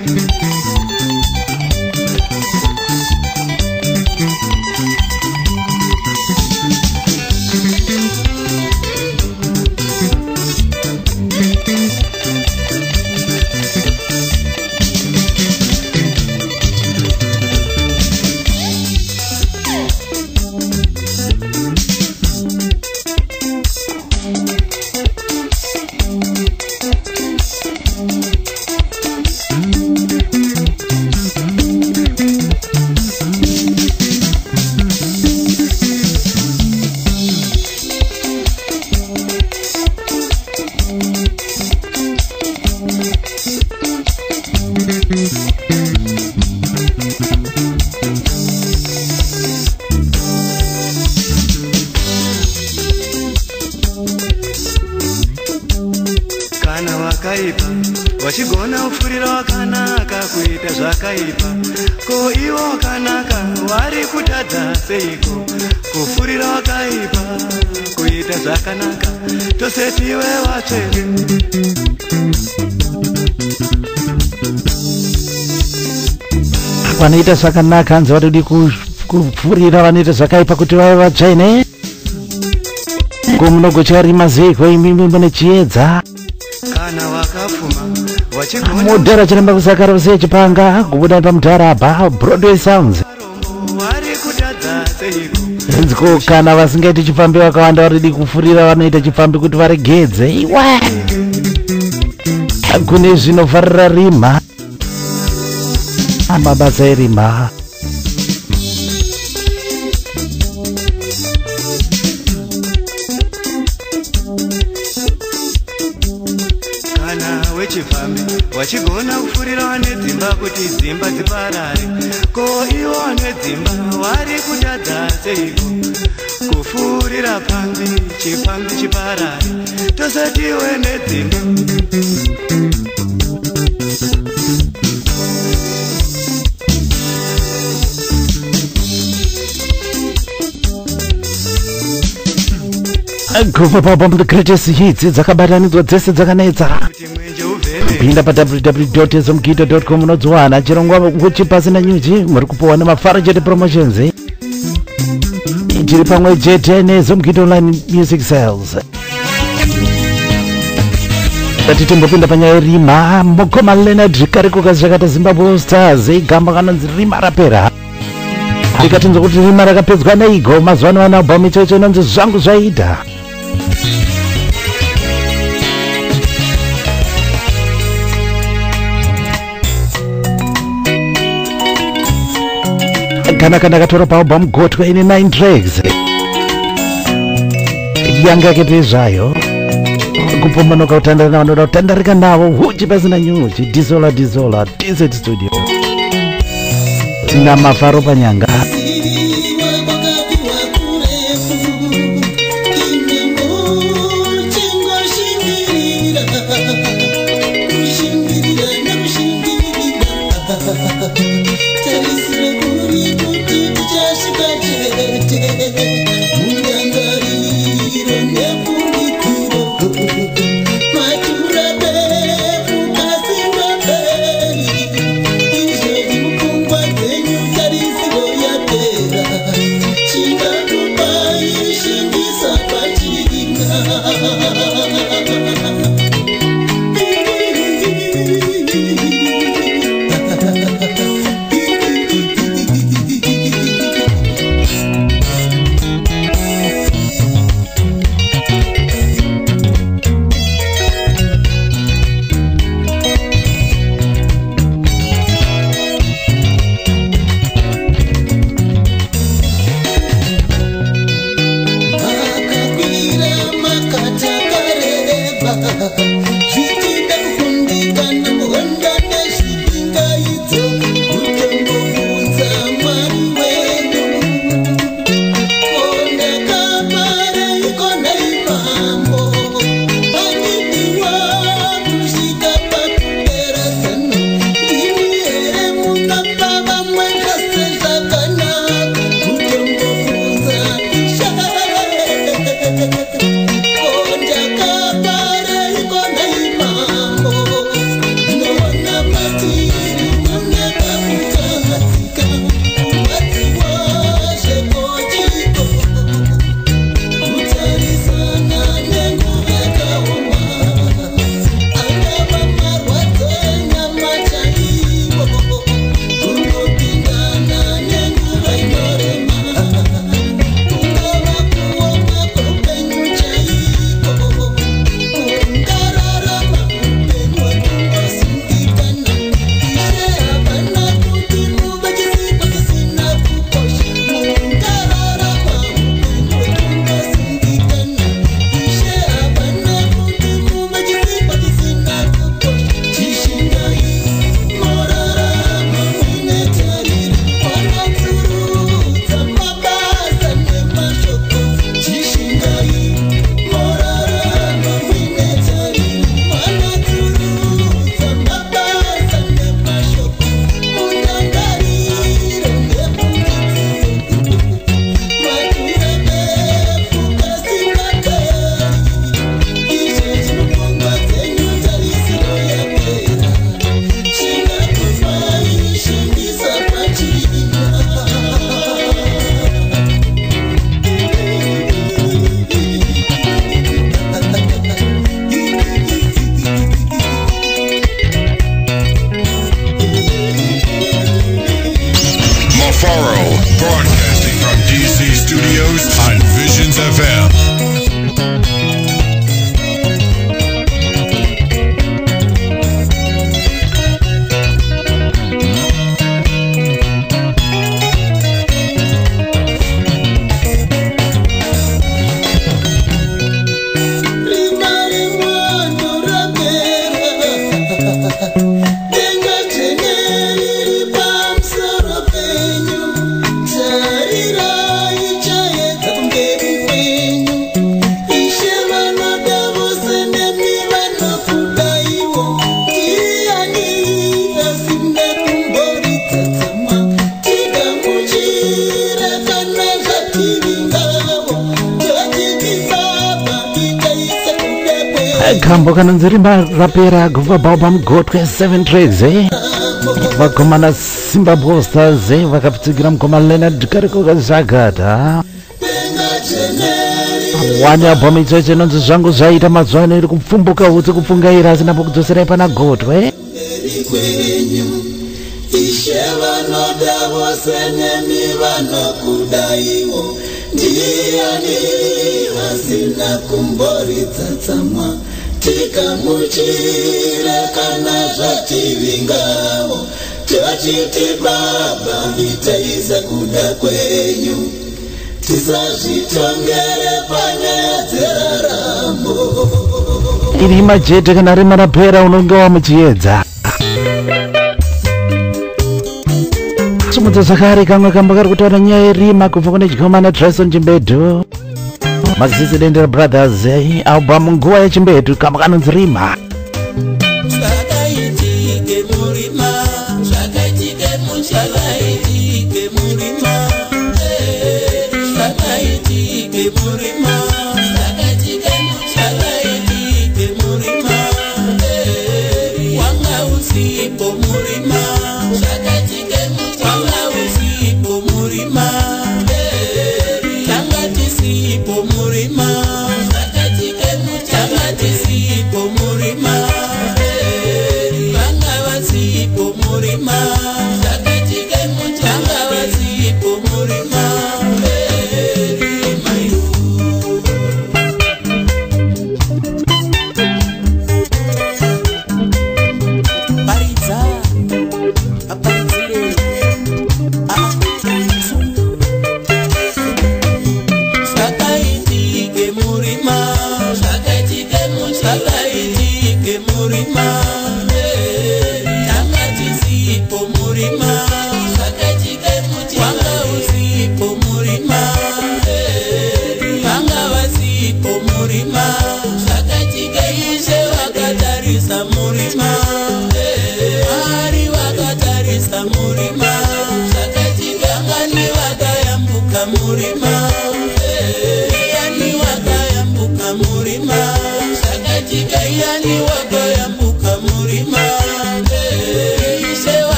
kana wakaipa wachigona kufurira wakanaka kuita zvakaipa ko iwo wakanaka wari kutadza seiko kufurira wakaipa kuita zvakanaka tose tiwe watsvene vanoita zvakanaka hanzi varidi kufurira vanoita zvakaipa kuti vave vatsvene ko munogochera rima zeiko imimi mune chiedza kana wakapfuma wachigona mudhara chiramba kusakara kuseye chipanga kubuda pamudharabha Broadway Sounds wari kutadza seiko nziko kana vasingaiti chifambi vakawanda varidi kufurira vanoita chifambi kuti varegedze iwe kune zvinovharira rima amabasa erima kana wechifambi wachigona kufurira wane dzimba kuti dzimba dziparare ko iwo wane dzimba wari kutadza seiko kufura kurira pambi chipambi chiparari tosatiwe nedzimba Groove Bomb, the greatest hits dzakabatanidzwa dzese dzakanetsa pinda pa www.zomgido.com unodziwana chirongwa nguchi pasina nyuchi muri kupuwa nemafara chete promotions tiri pamwe chete neZomgido Online Music Sales. Tati timbopinda panyaya yerima Mokoma Leonard Rikariko zvakata Zimbabwe Stars igamba kanonzi rima rapera ndikatinza kuti rima rakapedzwa neigo mazuva ano album ichocho inonzi zvangu zvaita kana ndakatora paalbum gotwa ine 9 tracks yanga yakete zvayo kupombonoka kutandara navanoda kutandarika navo huchi pasina nyuchi dizola Desert Studio na mafaro panyanga Tarira ichaedza kumberi kwenyu kambo kanonziri rapera kubva pamugotwe 7 tracks vakomana Zimbabwe Stars vakapitsikira mukoma Leonard Karikoka Zagata wani album ichocho inonzi zvangu zvaita mazuva ano iri kupfumbuka utsi kupfungaira asina pokudzoserai pana gotwe Ishe vanoda vose nemi vanokudaiwo ndiani asina kumboridza tsamwa tikamuchira kana zvativingawo tachiti baba itaisa kuda kwenyu tisazvitongere panyaya dzeraramo iri majete kana rima rapera unonge wamuchiedza chimudza zvakare kamwe kamba kari kutaura nyaya yerima kubva kune chikomana Tryson Chimbedu Maxisi Dendera Brothers album nguva yechimbedu kamba kanonzi rima zvakaitike murima zvakaitike muchavaitike murima zvakaitike murima zvakaitike muchavaitike murima wanga usipo murima zvakaitike wanga usipo murima tanga tisipo murima zvakaitike tanga tisipo murima vanga vasipo murima zvakaitike tanga vasipo murima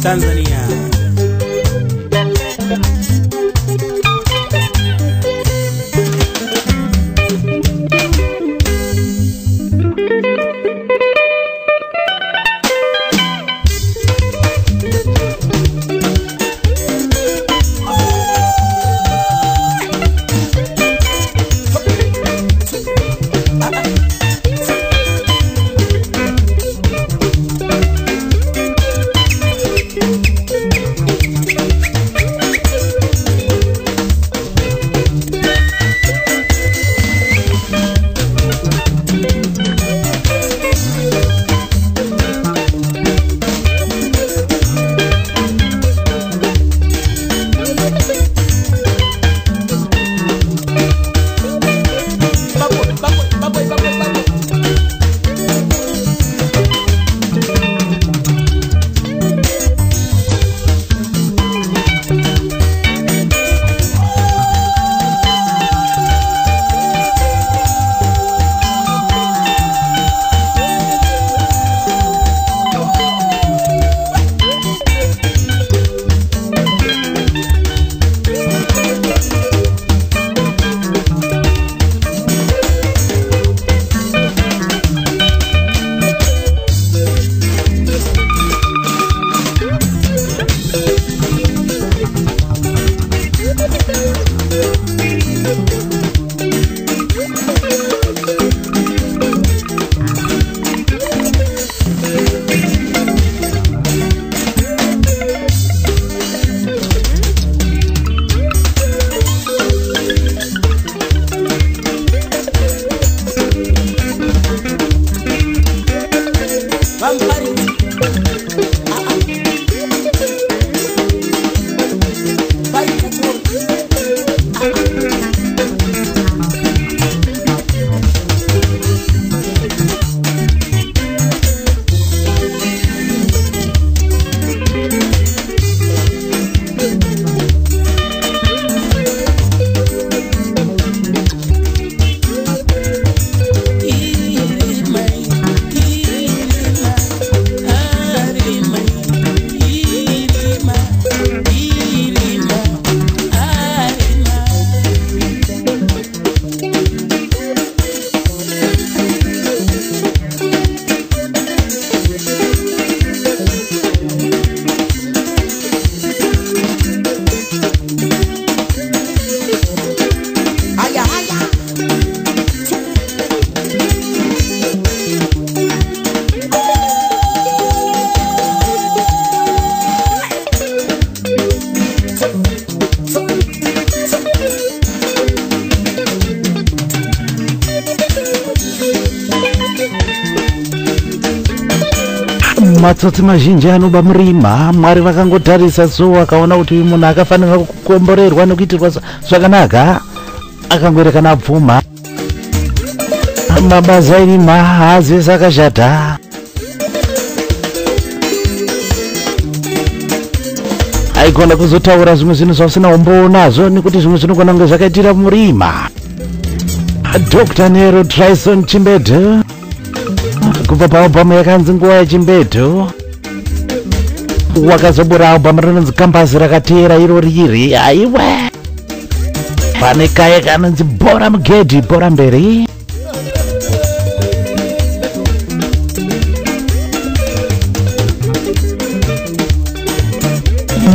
Tanzania. matsotsi mazhinji anoba murima. Mwari vakangotarisa zuva akaona kuti uyu munhu akafanira kukomborerwa nekuitirwa zvakanaka, akangoerekana apfuma. Mabasa irima haazvese akashata. Aigona kuzotaura zvimwe zvinhu zvausina umboonazvo nekuti zvimwe zvinogona kunge zvakaitira murima. Dr. Nero Trison Chimbedu kubva paalbhamu yakanzi nguva yechimbedu, wakazobura albhamu rinonzi Kambasi rakateera iro riri. Aiwe pane kaya kanonzi Bora Mugedhi Bora Mberi.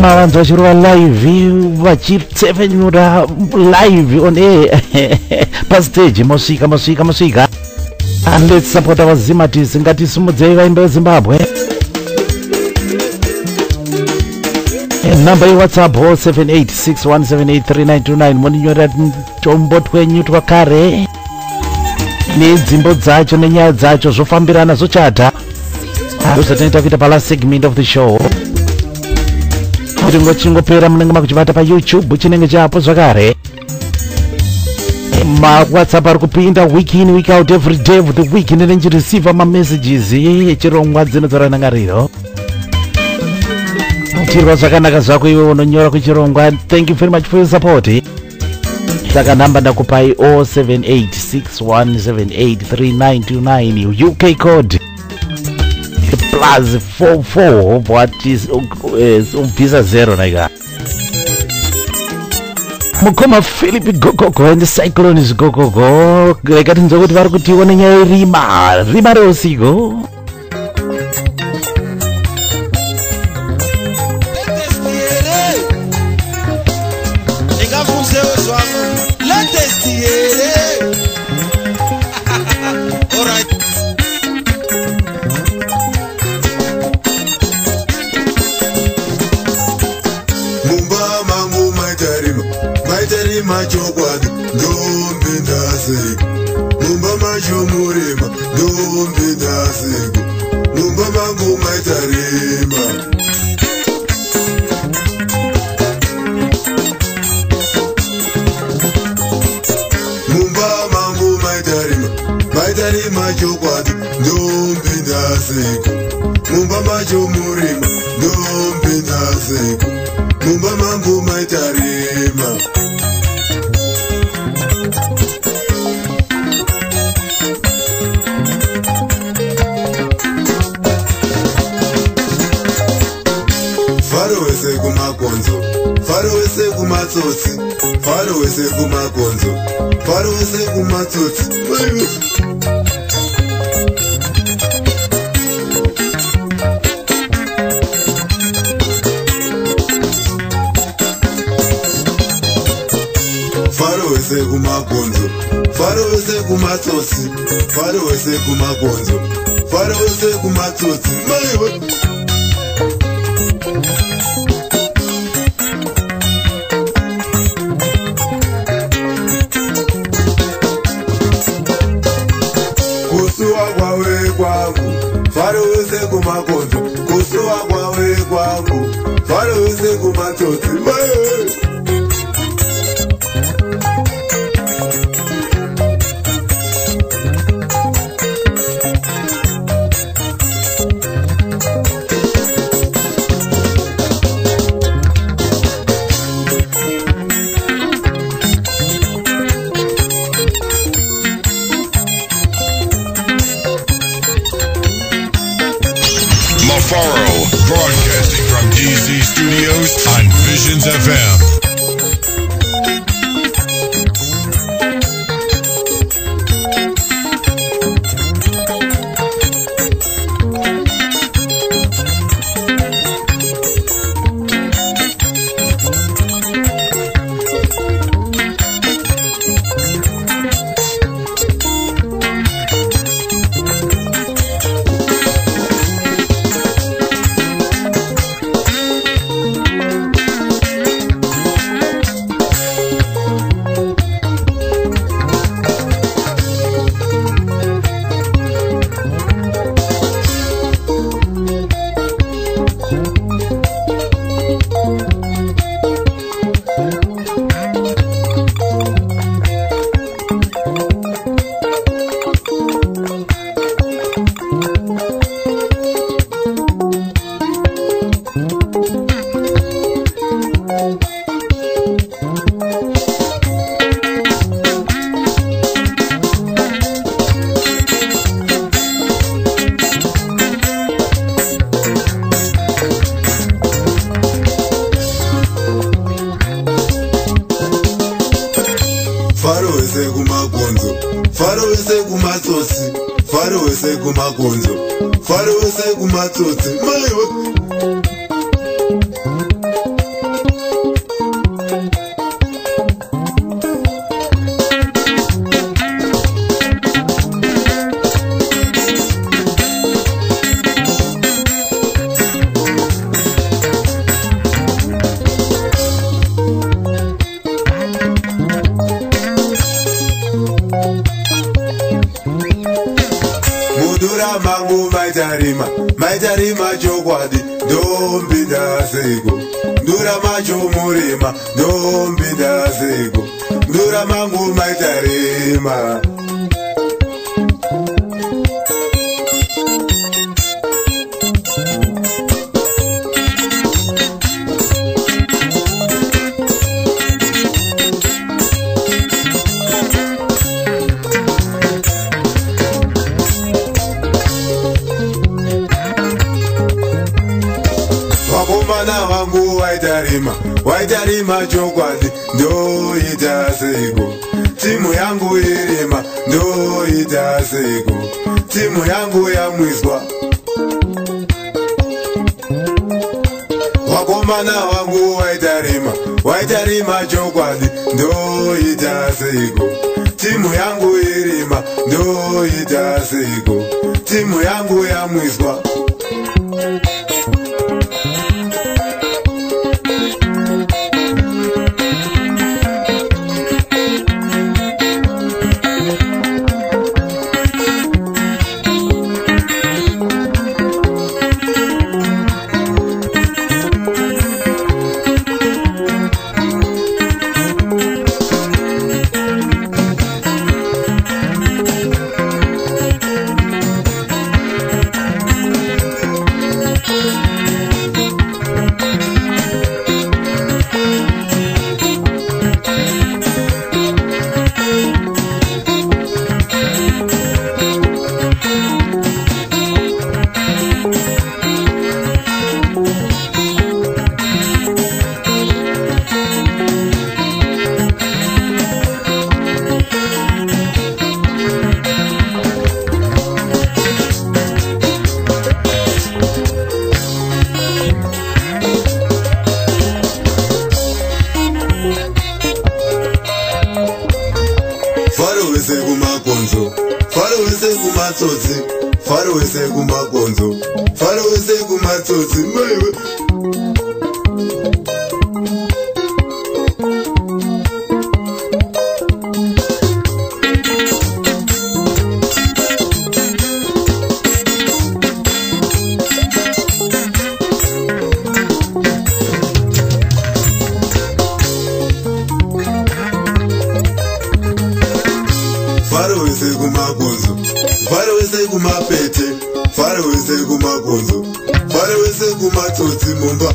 Mavanzo vachirova live vachitsefenyura live on air pastage. Mosvika. And let's support our Zimatis. Ngatisimudzei vaimbe veZimbabwe. Number yeWhatsApp 0786178399. Muninyorera tombo twenyu twakare nedzimbo dzacho nenyaya dzacho zvofambirana zvochata. Ndozvatinoita kuita palast segment of the show. Kuti chingopera munenge makuchibata pa YouTube chinenge chapo zvakare. Ma WhatsApp ari kupinda week in week out every day of the week and then you receive my messages chirongwa dzinotora nangariro. Chirwa zvakanaka zvako iwe unonyora kuchirongwa. Thank you very much for your support. Saka namba ndakupai 0786178399 UK code +44 what is visa 0 naika. Mukoma Philip Gogogo and the Cyclones Gogogo rekati nzoko kuti vari kutiwa nenyaya rima reusiku. Machokwadi ndombi ndaseko mumba machomurema ndombi ndaseko mumba mangu maitarima mumba mangu maitarima chokwadi ndombi ndaseko mumba machomurema ndombi ndaseko mumba mangu maitarima. Faro wese kumakonzo, faro wese kumatsotsi, faro wese kumakonzo, faro wese kumatsotsi. Faro wese kumakonzo, faro wese kumatsotsi, faro wese kumakonzo, faro wese kumatsotsi. Kusuwa kwawe kwangu, faro wese kumakonzo, kusuwa kwawe kwangu, faro wese kumatsotsi. Mafaro, broadcasting from DZ Studios on Visions FM. kumagonzo, faro wese kumatsotsi, faro wese kumagonzo, faro wese kumatsotsi, maiwe. Mangu maitarima chokwadi ndombi ndaseko ndura macho murima ndombi ndaseko ndura mangu maitarima wangu waitarima chokwadi ndoita seko timu yangu irima ndoita seko timu yangu yamwiswa wakomana wangu waitarima chokwadi ndoita seko timu yangu irima ndoita seko timu yangu yamwiswa faro wese kumatsotsi, faro wese kumagonzo, faro wese kumatsotsi, maiwe. Faro wese kumagonzo, faro wese kumapete, faro wese kumagonzo, faro wese kumatsotsi mumba.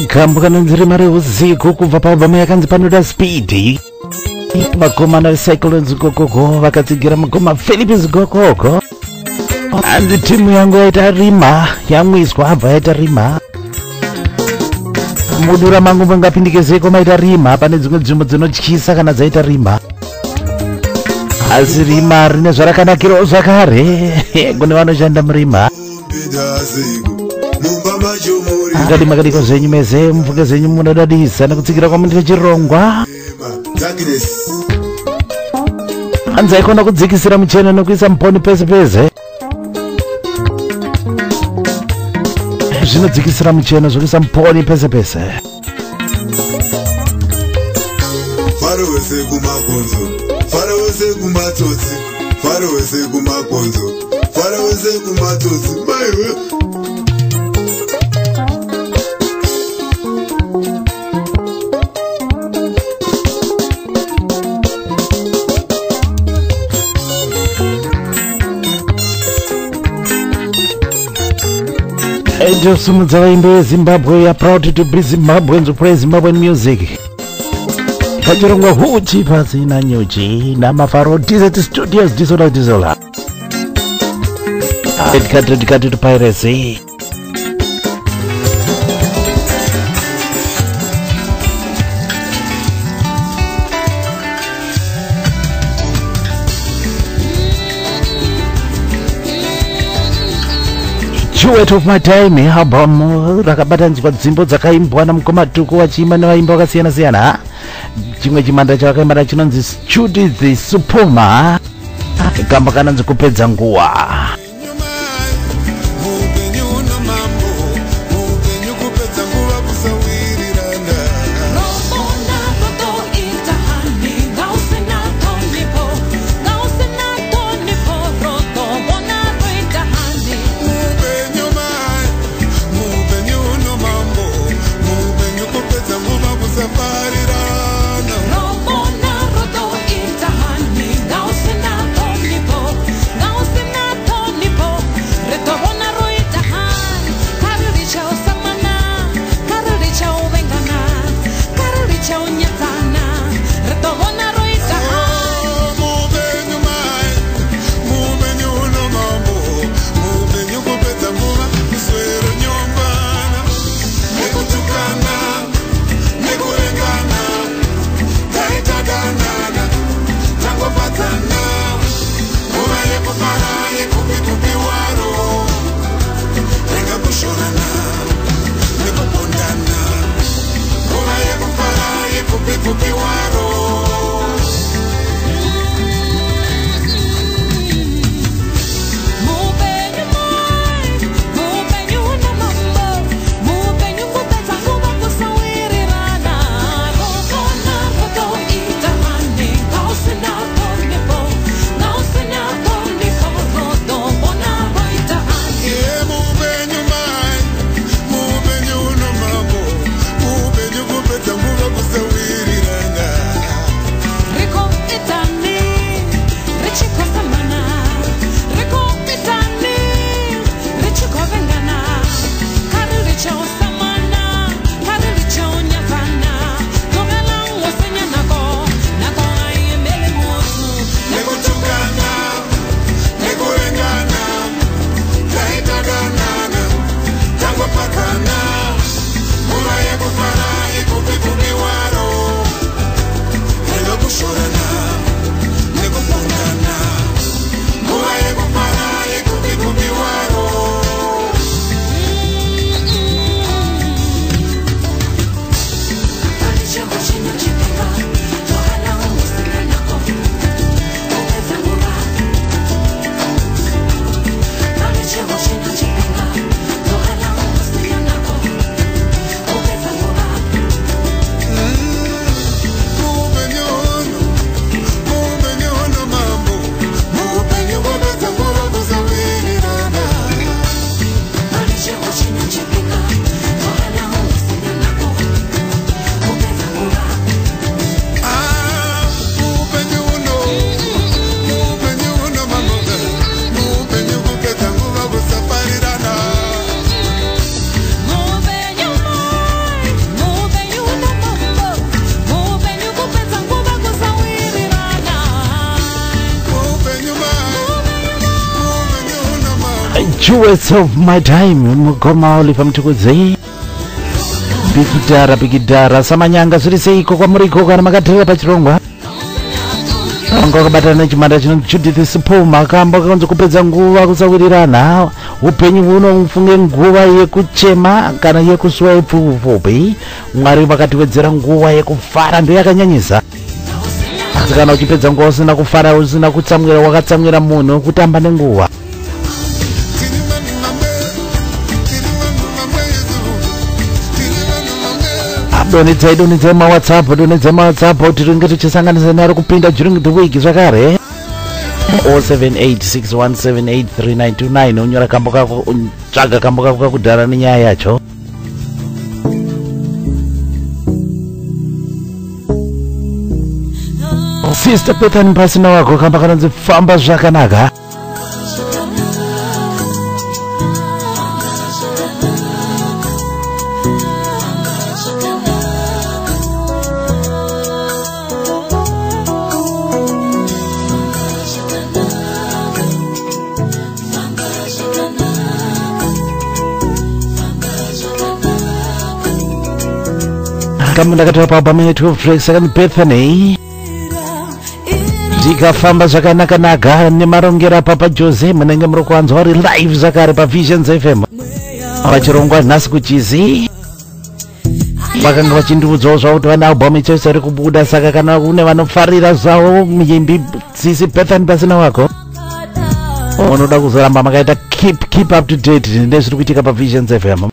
Kambuka nziri mari usiku kubva paalbamu yakanzi panoda speed. Vakomana vecycle nzikokoko vakatsigira mugoma Philip Zikokoko. Hanzi timu yangu yaita rima, yamwiswa abva yaita rima. Mudura mangu mungapindikezeko maita rima pane dzimwe nzvimbo dzinotyisa kana dzaita rima. Asi rima rine zvarakanakirawo zvakare kune vanoshanda murima. Ngati makadiko zvenyu meze mupfuke zvenyu munodadisa nekutsikira kwamundire chirongwa. Hanzi aikona kudzikisira mucheno nekuisa muponi pese pese. Zvinodzikisira mucheno zvokuisa muponi pese pese. Faro wese kumagonzo, faro wese kumatsotsi, faro wese kumagonzo, faro wese kumatsotsi, maiwe. Ndosumudza vaimbi veZimbabwe ya proud to be Zimbabweans who play Zimbabwean music. Pachirongwa huchi pasina nyuchi namafaro Desert Studios Disola. Dedicated to piracy. Jewel of My Time album rakabatanzwa dzimbo dzakaimbwa namukoma Tuku wachiimba nevaimbi vakasiyana siyana. Chimwe chimanda chawakaimba chinonzi Judy the Supuma kamba kananzi kupedza nguwa. Jewels of My Time mugoma olipa mtukudzi bigidara samanyanga zuri seiko kwa muriko kana makatirira pachirongwa anga kabatana nechimanda chino Judy the Supuma kamba kanzo kupedza nguva kusawirirana upenyu buno mfunge nguva yekuchema kana yekuswa ipfupi Mwari vakatiwedzera nguva yekufara ndo yakanyanyisa kana uchipedza nguva usina kufara usina kutsamwira wakatsamwira munhu kutamba nenguva. Donetsai ma WhatsApp tiringe tichisanganisa nari kupinda during the week zvakare 0786178399 unyora kambo kako utsvaga kambo kako kakudhara nenyaya yacho. Sister Petani pasina wako kamba kanonzi famba zvakanaka. Kama ndakatoa pa album yetu second Bethany ndikafamba zvakanaka naga nemarongera papa Jose munenge muri kuanzwa uri live zvakare pa Visions FM. vachirongwa nhasi kuchizi vakanga vachindiudzawo zvavo kuti vane album ichoiso iri kubuda. Saka kana kune vanofarira zvavo muimbi Sisi Bethany pasina wako unoda kuzoramba makaita keep up to date nezviri kuitika paVisions FM.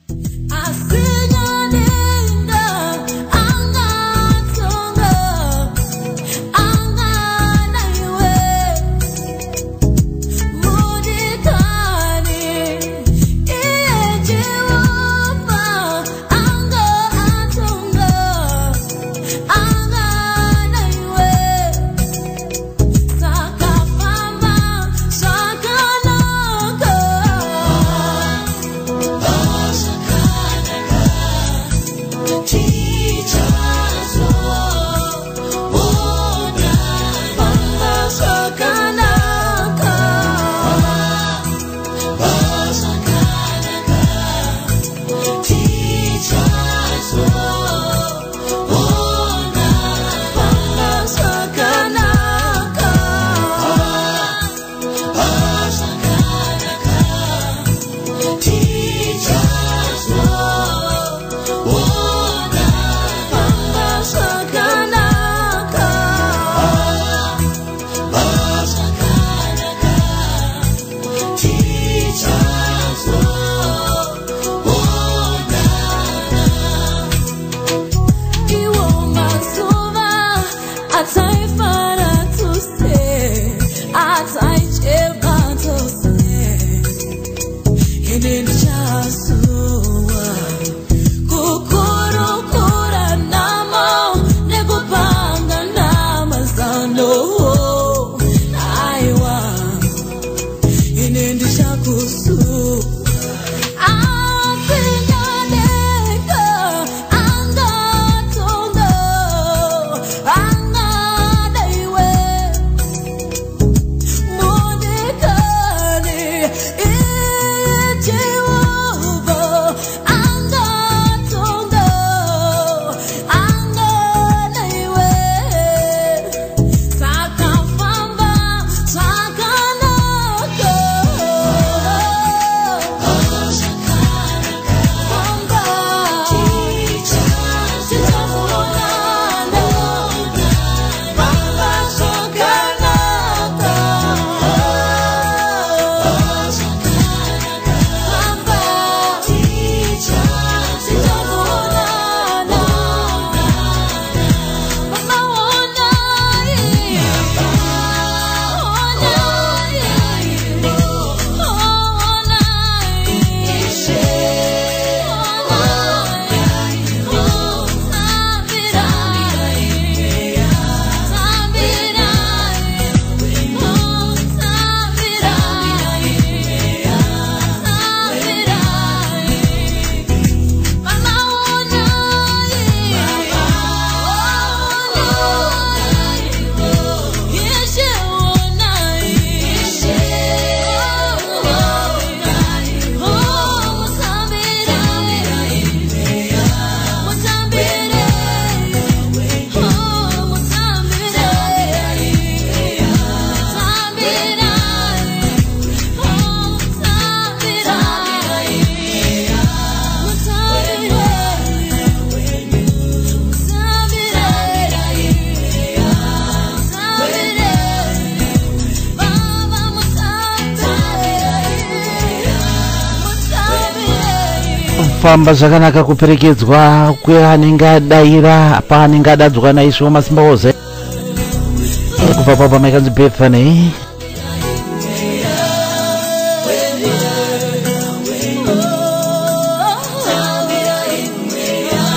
Famba zvakanaka kuperekedzwa kweanenge adaira paanenge adadzwa naiswa Masimba Ose kubva papa maikanzi Bethany.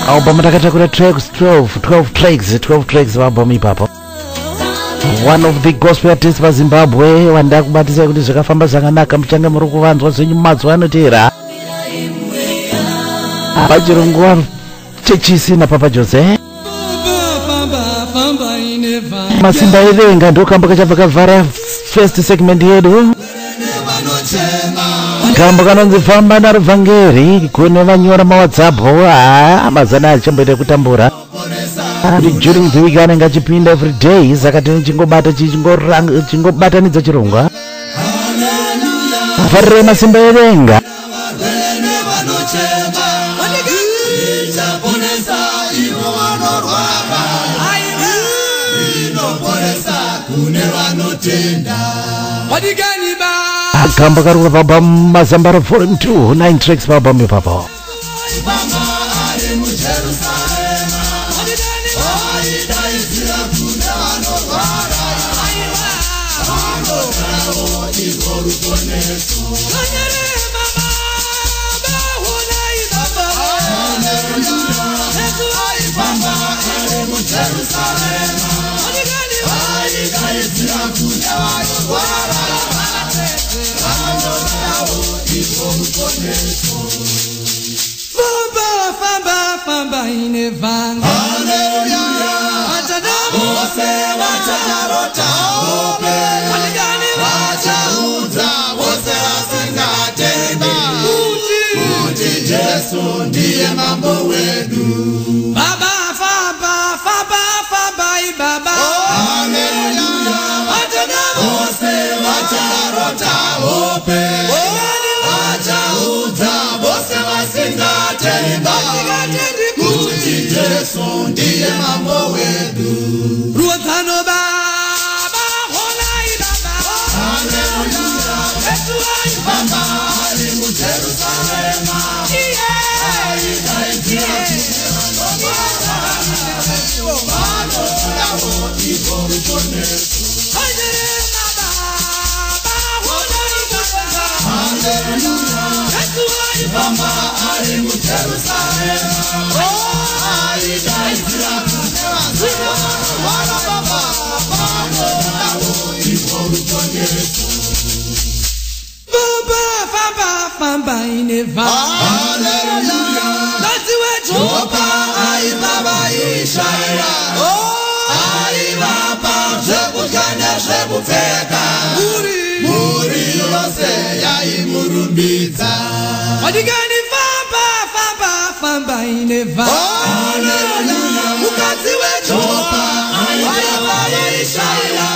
Album takatakura tracks 12 tracks album ipapo. One of the gospel artists va Zimbabwe wanda kubatisa kuti zvakafamba zvakanaka muchanga muri kuvanzwa zvenyu mazuva anotera. Pachirungu chechisina Papa Jose Masimba Edenga ndokamba kachabva kavhara first segment yedu. Kambo kanonzi famba na Ruvangeri kune vanyora maWhatsApp amazana achimboita kutambura. During the week anenge achipinda every day saka chingobatanidza chirongwa. Vharire Masimba Edenga kune vanochema ichaponesa ivo vanorwara inoponesa kune vanotenda wadigani ba akamba karura baba mazambara forum 2 9 tracks baba me papa Baba ari muJerusalema aidaizira kune vanorwara vanogarawo igoruponeso Baba ari muJerusalema aidaizira kune vanorwara vanogarawo igoruponeso Famba inevanga Hallelujah Ose vacharota hope Vachaudza vose vasingatendi Kuti Jesu ndiye mambo wedu Baba ibaba Hallelujah Ose vacharota hope Vachaudza vose vasingatendi Kuti Jesu ndiye mambo wedu Ruothano baba hola ibaba Hallelujah Baba ali muJerusalema aidaizira vanorawo igoruponeso Hallelujah Baba ali muJerusalema aidaizira vanorawo igoruponeso Famba inevanga Hallelujah Nasi wetu Chopa aibaba ishaya Aibaba zvekudya zvekupfeka Muri yose yaimurumbidza wadigani famba inevanga Hallelujah Mukadzi wechopa aibaba ishaya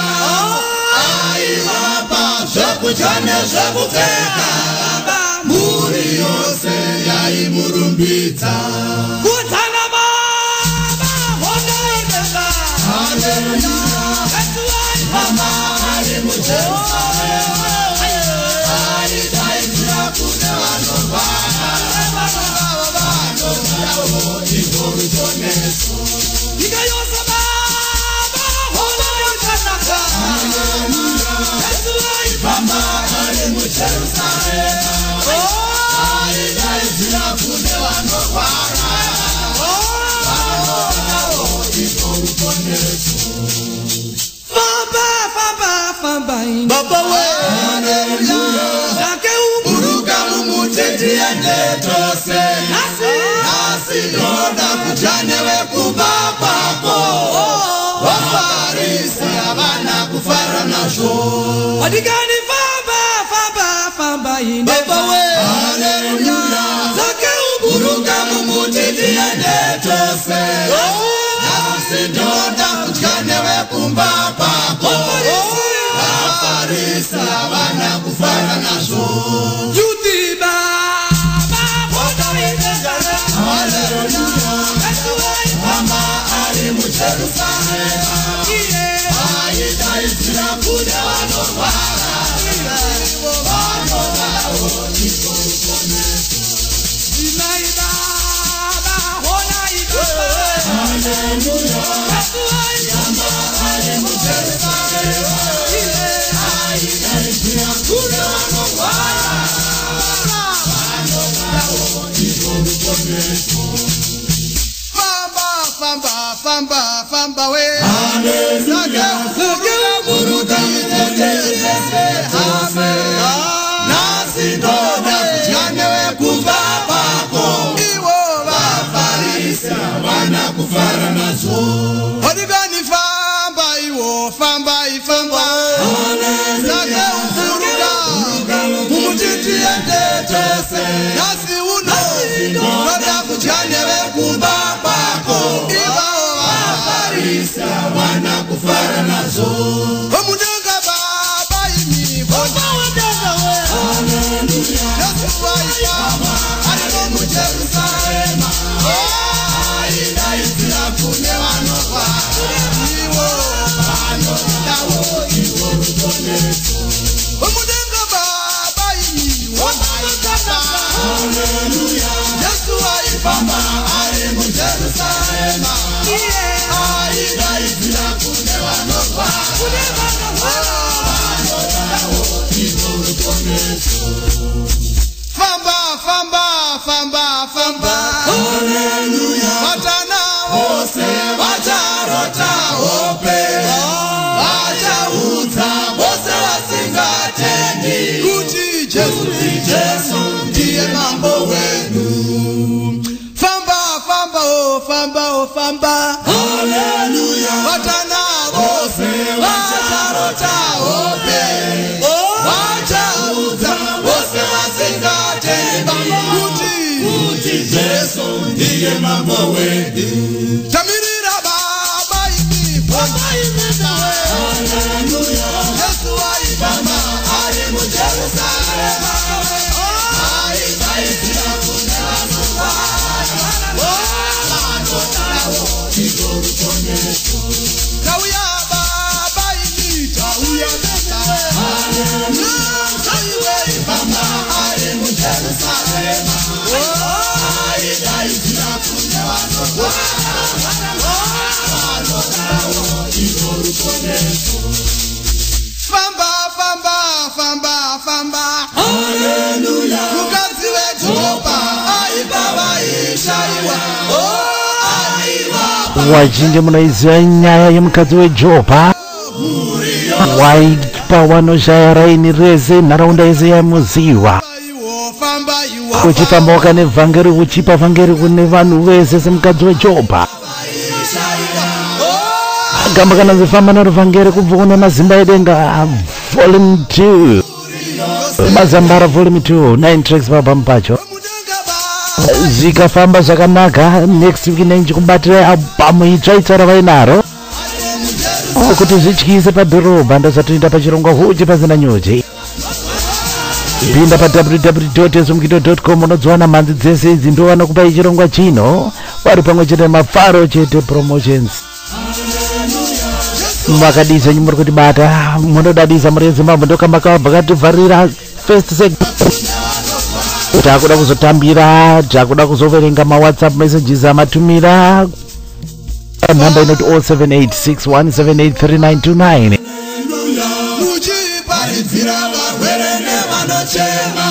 Aibaba zvekudya zvekupfeka Muri yose yaimurumbidza Kutsana baba hola ibaba Hallelujah Mama ali muJerusalema aidaizira kune vanorwara vanogarawo igoruponeso Ika yose baba hola ibaba Mama ali muJerusalema aidaizira kune vanorwara vanogarawo igoruponeso Famba Baba we Hallelujah Zake Uruka mumutendi ende tose Nasi ndoda kujanewe kumba kwako Wafarisi havana kufara nasho wadigani famba inevanga Baba we Hallelujah Zake Uruka mumutendi ende tose Nasi ndoda kujanewe kumba kwako Wafarisi havana kufara nasho Juti baba hola ibaba Hallelujah Mama ali muJerusalema aidaizira kune vanorwara vanogarawo igoruponeso Imai baba hola ibaba Hallelujah Mama ali muJerusalema aidaizira kune vanorwara vanogarawo igoruponeso Famba we Hallelujah Kuruka mteteze hame Nasi ndoda kujanewe kumba kwako Iwo Wafarisi wana kufara nazo wadigani famba iwo famba Zake ufuruka Mumutiti ende tose Nasi uno Ndoda kujanewe kumba kwako Iwo Wafarisi Famba, famba, famba, famba. Hallelujah. Watana wose, watarota ope. Watauza wose wasingatendi. Kuti Jesu ndiye mambo wenu. Famba, famba, oh, famba, oh, famba. Hallelujah. Watana wose, watarota ope. Watauza wose wasingatendi. Kuti Jesu ndiye mambo wenu. Tamirira baba imi, baba imi nawe. Hallelujah. Yesu aibama, ali mu Jerusalem. Aibaizira kunano wana. Wanotarawo izorukoneso. Tauya baba imi, tauya nawe. Hallelujah. Tauya ibama, ali mu Jerusalem. Aibaizira kunano wanotarawo izorukoneso. Famba, famba, famba, famba. Hallelujah. Mukazi wejopa, aibawa ishaiwa. Aiwa. Wajinge munaiziva nyaya yemukadzi wejopa waipa wanoshaya raini rese nharaunda yese yamuziva Famba, iwo. uchifamba wakane vhangeri uchipa vhangeri kune vanhu vese semukadzi wejopa gamba kana zifamba naruvhangeri kubva kune mazimba edenga volume 2 mazambara volume 2 9 tracks pabhamu pacho zvikafamba zvakanaka next week nechikubatira albhamu itsva itsara vainaro kuti zvityise padhorobha ndazvatoenda pachirongwa huchi pasina nyuchi pinda pa www.ezvomukito.com unodziwana mhanzi dzese idzi ndovana kupa ichirongwa chino vari pamwe chete mafaro chete promotions makadisa muri kuti bata munodadisa muri yezimbabwe ndokamakabva kativharira first segment takuda kuzotambira takuda kuzoverenga mawhatsapp messages amatumira nhamba inoti 0786178329 Muchiparidzira varwere nevanochema.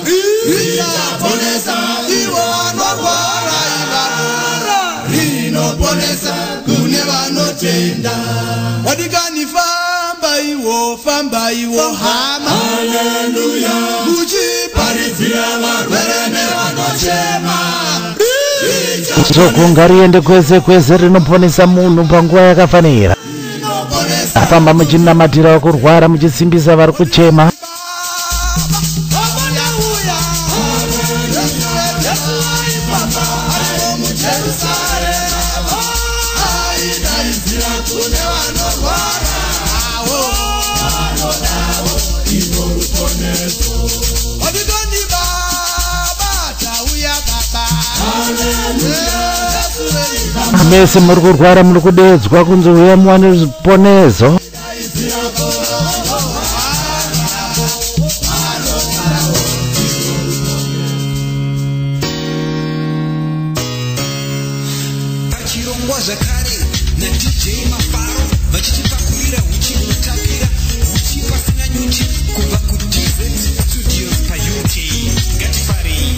Rinoponesa ivo vanorwara ivarwara. Rinoponesa kune vanotenda. Wadikani famba iwo hama. Hallelujah. Muchiparidzira varwere nevanochema. sokunga riende kwese kwese rinoponesa munhu panguva yakafanira afamba muchinamatira vakurwara muchisimbisa vari kuchema mese muri kurwara muri kudedzwa kunzi uya muwane ruponezo pachirongwa zvakare nadj mafaro vachitipakurira huchihutapira huchi pasina nyuchi kubva kudz studios pauk ngatifarei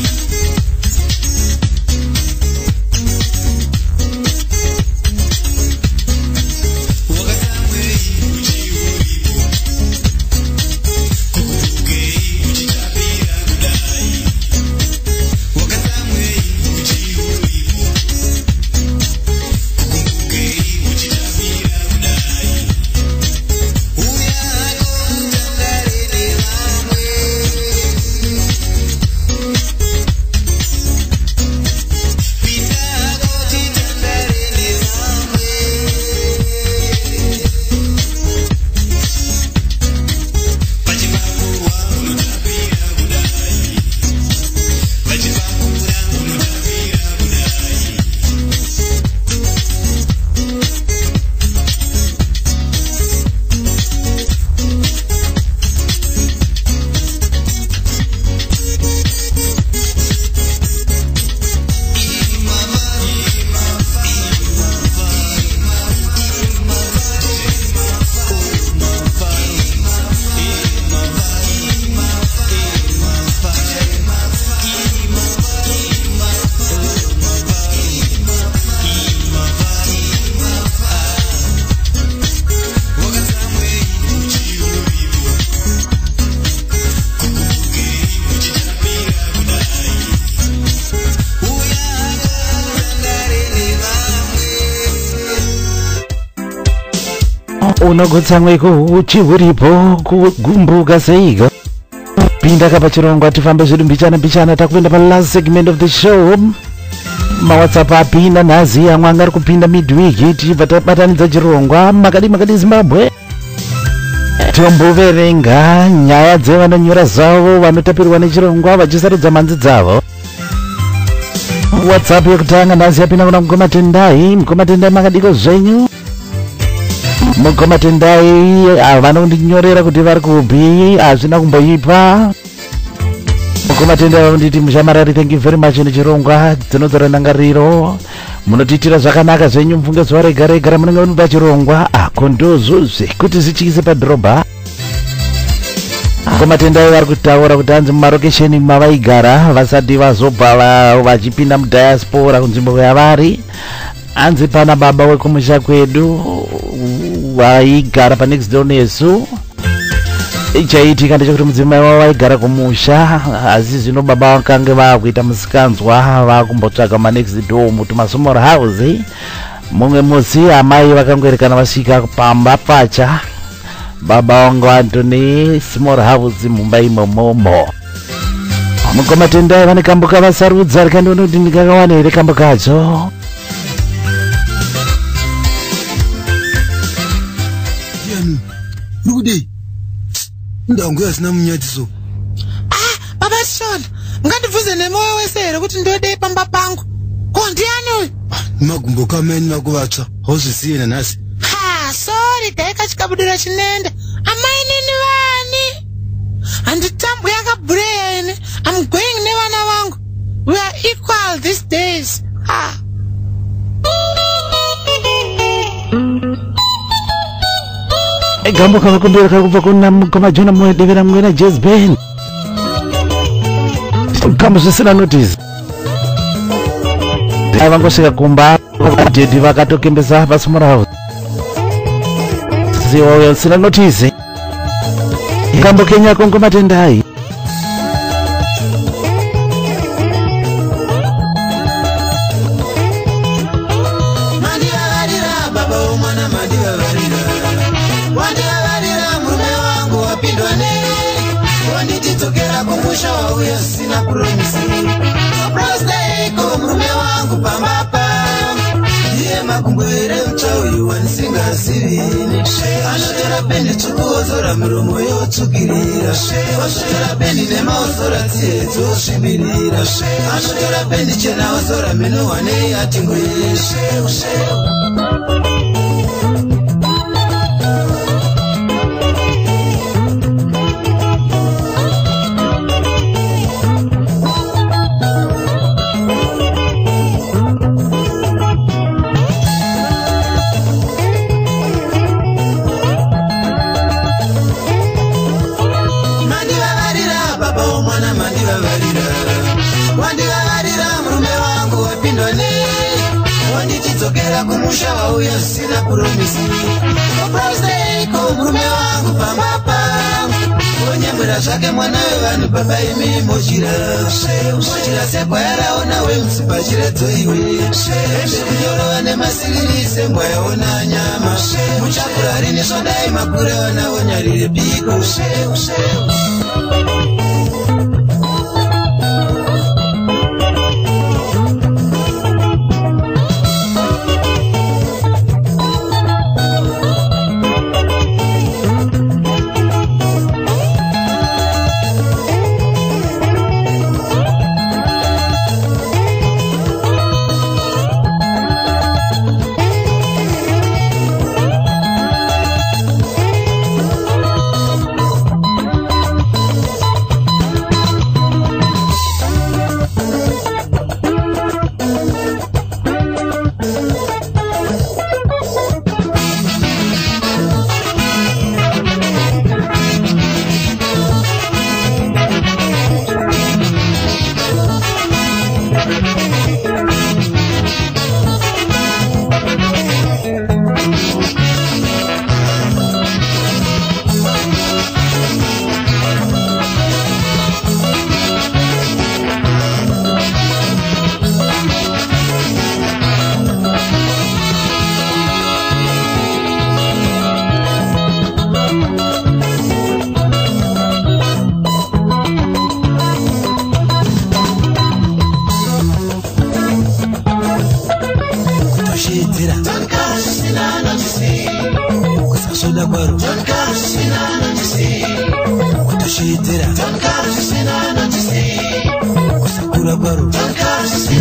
unogutsamweko uchi huripo kugumbuka seiko pinda kapa chirongwa tifambe zvedu mbichana takuenda pa last segment of the show. mawhatsapp apinda nhazi amwe anga ari kupinda midweek tichibva tabatanidza chirongwa makadi Zimbabwe. tomboverenga nyaya dzevanonyora zvavo vanotapirwa nechirongwa vachisaridza manzi dzavo. whatsapp yekutanga nhazi yapinda kuna Mukoma Tendai makadiko zvenyu. Mukoma Tendai vanondinyorera kuti vari kupi hazvina kumboipa. Mukoma Tendai vanonditi mushamarari thank you very much nechirongwa dzinodzora ndangariro munotitira zvakanaka zvenyu mufunge zuva rega ramunenge munopa chirongwa kondozvozve kuti zvichikise padhorobha. Mukoma Tendai vari kutaura kuti hanzi mumarokesheni mavaigara vasati vazobva vachipinda mudiaspora kunzvimbo yavari hanzi pana baba wekumusha kwedu vaigara panext door nesu. chaiitika ndechekuti mudzimai wavo vaigara kumusha asi zvino baba vakange vakuita musikanzwa vakumbotsvaga manext door mutumasummer house. mumwe musi amai vakangoerekana vasvika pamba pacha baba vangu Antony small house mumba imomomo. Mukoma Tendai vane kambo kavasarudza rikandonoti ndikakawana here kambo kacho. Nukudei ndangu yasina munyatiso. Baba Shona, ngandibvuze nemoyo wese here kuti ndodei pamba pangu. Ko ndiani uyu? Magumbo kameni nakuvatsva hauzvisiye nanhasi. Sorry daika chikabudira chinende. Amai nini vani? Handitambwi yakabhureya ine. I'm going nevana vangu. We are equal these days. Gambo kavakumbira kakubva kuna Mukoma Jona mwedevera mwena Jazz Band. Gambo zvisina notice. Vangosvika kumba vadhedhi vakatokembesa pasumura house. Ziwa sina notice. Gambo Kenya Mukoma Tendai. Anotora pendi tukuozora miromo yotsukirira Anotora pendi nemaozora tsiye dzosvibirira Anotora pendi chena ozora meno wanei atingweshe kumusha wauya sina promisi Birthday ko murume wangu pambapa Onyambira zvake mwana wevanhu baba imi mochira sekwa yaraona wemutsipa chiredzo iwe Kunyorova nemasikiri sengwa yaona nyama Muchakura rini svadai makura wana wonyarire piko kwaro watashitira kusakura kwaro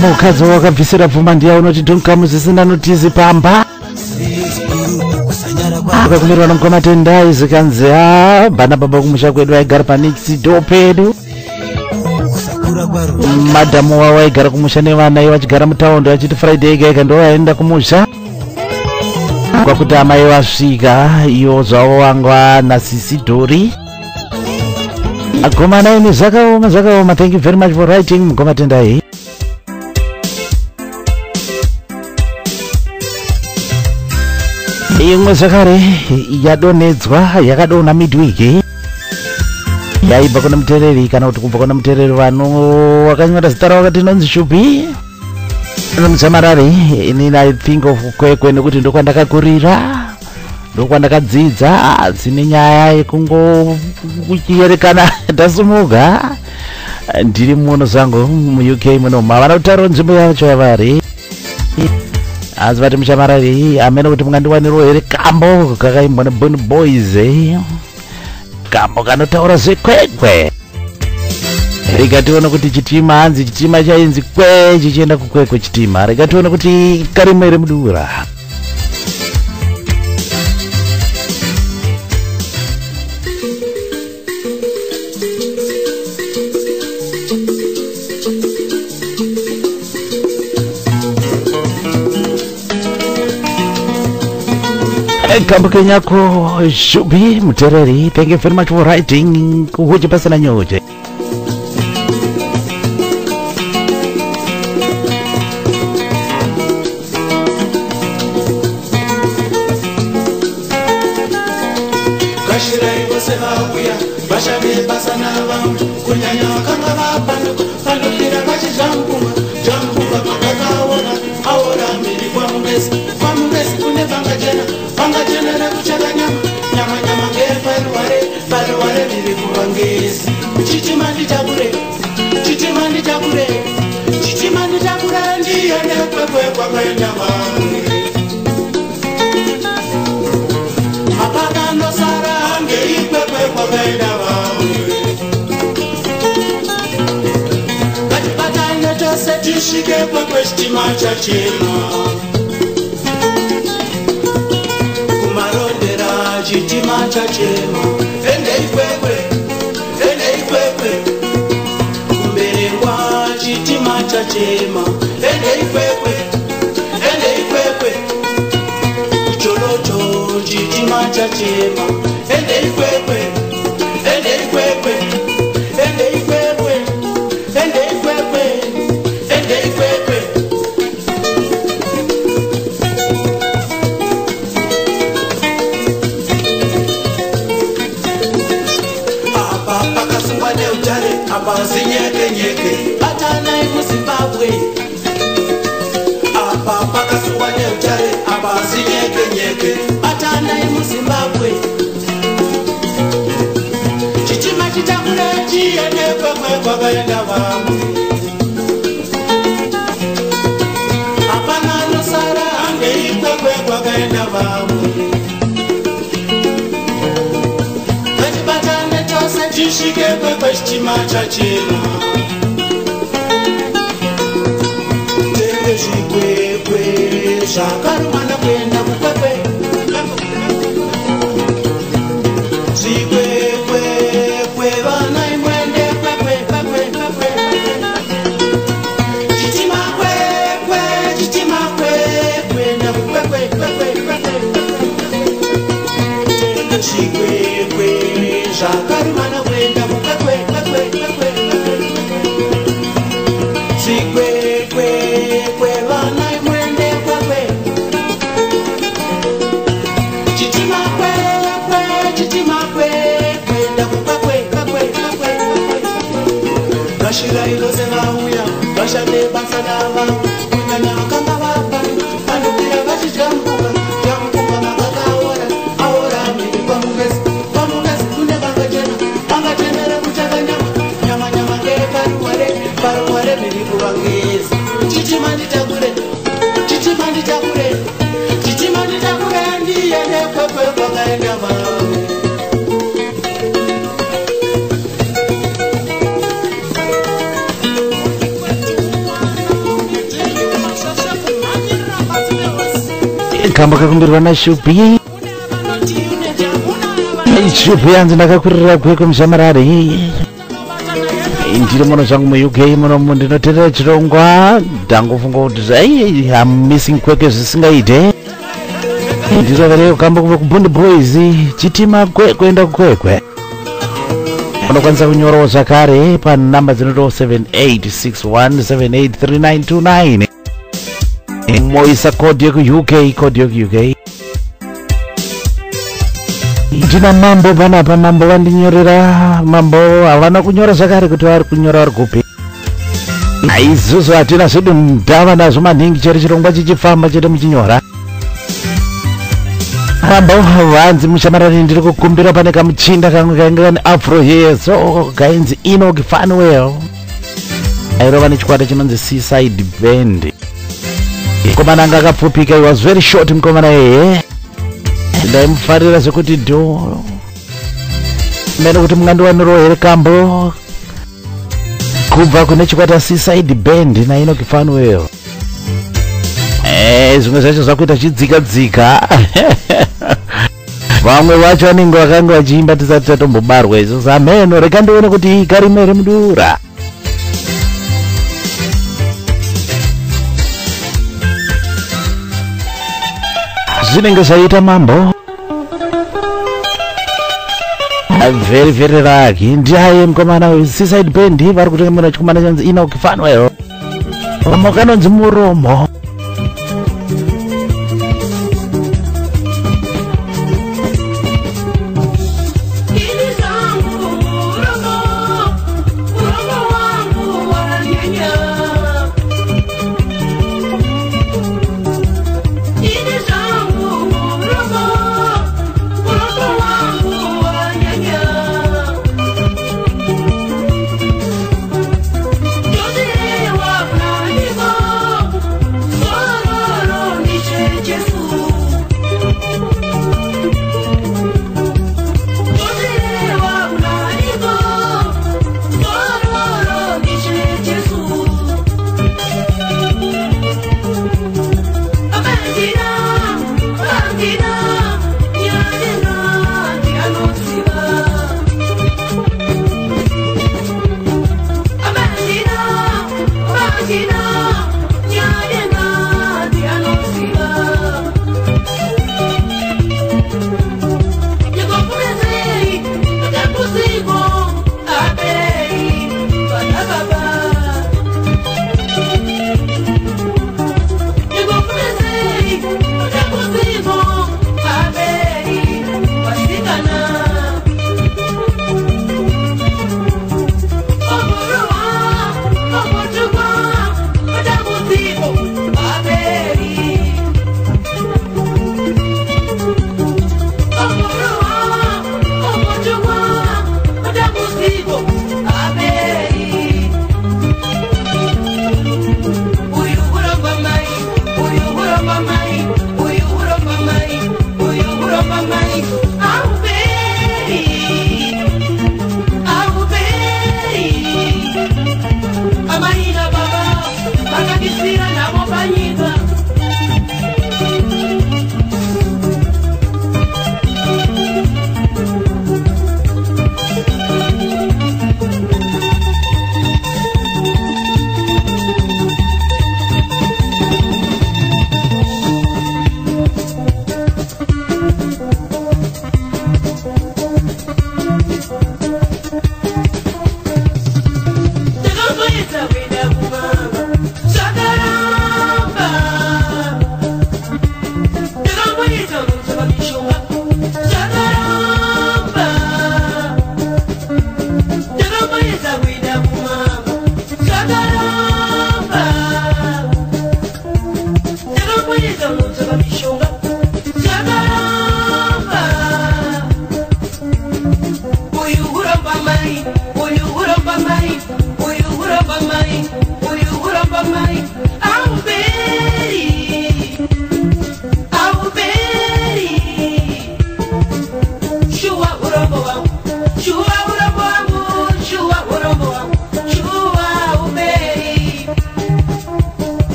mukadzi wakabvisira pfuma ndiya unoti donkamu zvisina notizi pamba akakumirwa nomukoma tendai zikanzi bana baba kumusha kwedu aigara panexdo pedu madhamu wavo aigara kumusha nevana ivo vachigara mutaundi vachiti friday ega ega ndo vaenda kumusha kwakuti amai vasvika ivo zvavo vanga nasisidhori agomana ini zvakaoma. Thank you very much for writing mukoma tendai. imwe zvakare yadonhedzwa yakadonha midweek yaibva kuna mutereri kana kuti kubva kuna mutereri vano wakanyora zita ravo vakati nonzi Shupi nomuchamarari. inini I think of kwekwe nekuti ndokwandakakurira ndokwandakadzidza dzine nyaya yekungo kuchiyerekana ndasimuka ndiri muno zangu mu-UK muno mavana kutaura nzvimbo yacho yavari asi vati muchamarari amene kuti mungandiwaniro here kambo kakaimbwa neBurna Boys kambo kanotaura zvekwekwe rikationa kuti chitima hanzi chitima chainzi kwe chichienda kukwekwe chitima rikationa kuti karimo here mudura kambo kenyako Shupi mutereri. Thank you very much for writing kuhuchi pasana nyoje. Kashirai vose vakuya vashave pasana vangu kunyanya vakanga vapanduka pandopira vachizvampunga zvampunga vakakaona aora mberi kwamungezi kune vangajenera kuchakanyama nyama ngeparuware riri kuvangezi chitima nditakure ndiende kwekwe kwakaenda vangu apakanosara ngeikwekwe kwakaenda vangu ngatibatane tose tisvike kwekwe chitima chachema kumarondera chitima chachema endei kwekwe kumberengwa chitima chachema endei kwekwe kucholoto chitima chachema endei kwekwe apa pakasungwa neutare apa zinyekenyeke batanai muZimbabwe apa pakasungwa neutare apa zinyekenyeke batanai muZimbabwe chitima chitakure chiende kwekwe kwakaenda vangu apana anosara ngeikwekwe kwakaenda vangu ngatibatane tose tisvike kwekwe chitima chachema tenge zvikwekwe zvakarumana kuenda kukwekwe zvikwekwe vana imwende kwekwe chitima kwekwe ndakukwekwe tenge zvikwekwe zvakarumana kuenda kukwekwe zvikwekwe vana imwende kwekwe chitima kwekwe ndakukwekwe gashirai vose vauya vashande basa rava kunyanya vakanga vapandu pandopira vachijambuka vakakaora aora mberi kwamungezi kune vangajenera kuchakanyama nyama ngeparuware mberi kuvangezi chitima nditakure ndiende kwekwe kwakaenda vanhu kamba kakumbirwa naShupi. Shupi yanzi ndakakurira kweko mushamarare. Ndiri muno zvangu mu-UK muno ndinoteerera chirongwa. Ndangofunga kuti I'm missing kweke zvisingaite. Ndinovereka kamba kuva kuBondi Boys chitima kuenda kukwekwe. Unokwanisa kunyorawo zvakare panhamba dzinoto 7861783929. Moisa code yeku-UK, code yeku-UK. Ndina mambo panapa, mambo vandinyorera, mambo havana kunyora zvakare kuti vari kunyora vari kupi. Isusu hatina zvedu ndava nazvo maningi, chero chirongwa chichifamba chete muchinyora. Mambo vanzi mushamarari ndiri kukumbira pane kamuchinda kamwe kainge kane afro here, so kainzi Enoch Fanuel. Airova nechikwata chinonzi Seaside Band. Mukomana anga akapfupika, he was very short mukomana yeye. Ndaimufarira zvekuti do mene kuti mungandiwanirawo here kambo kubva kune chikwata Seaside Band naEnoch Fanuel. Zvimwe zvacho zvakuita chidzika-dzika. Vamwe vacho vanenge vakanga vachiimba tisati tatombobarwa izvo. Zameno reka ndione kuti Karime remudura. Zvinenge zvaita mambo. Very very lucky. Ndiaye mukomana weSeaside Band vari kutengemera chikomana chanzi Enoch Fanuel. Vamwe kanonzi Muromo.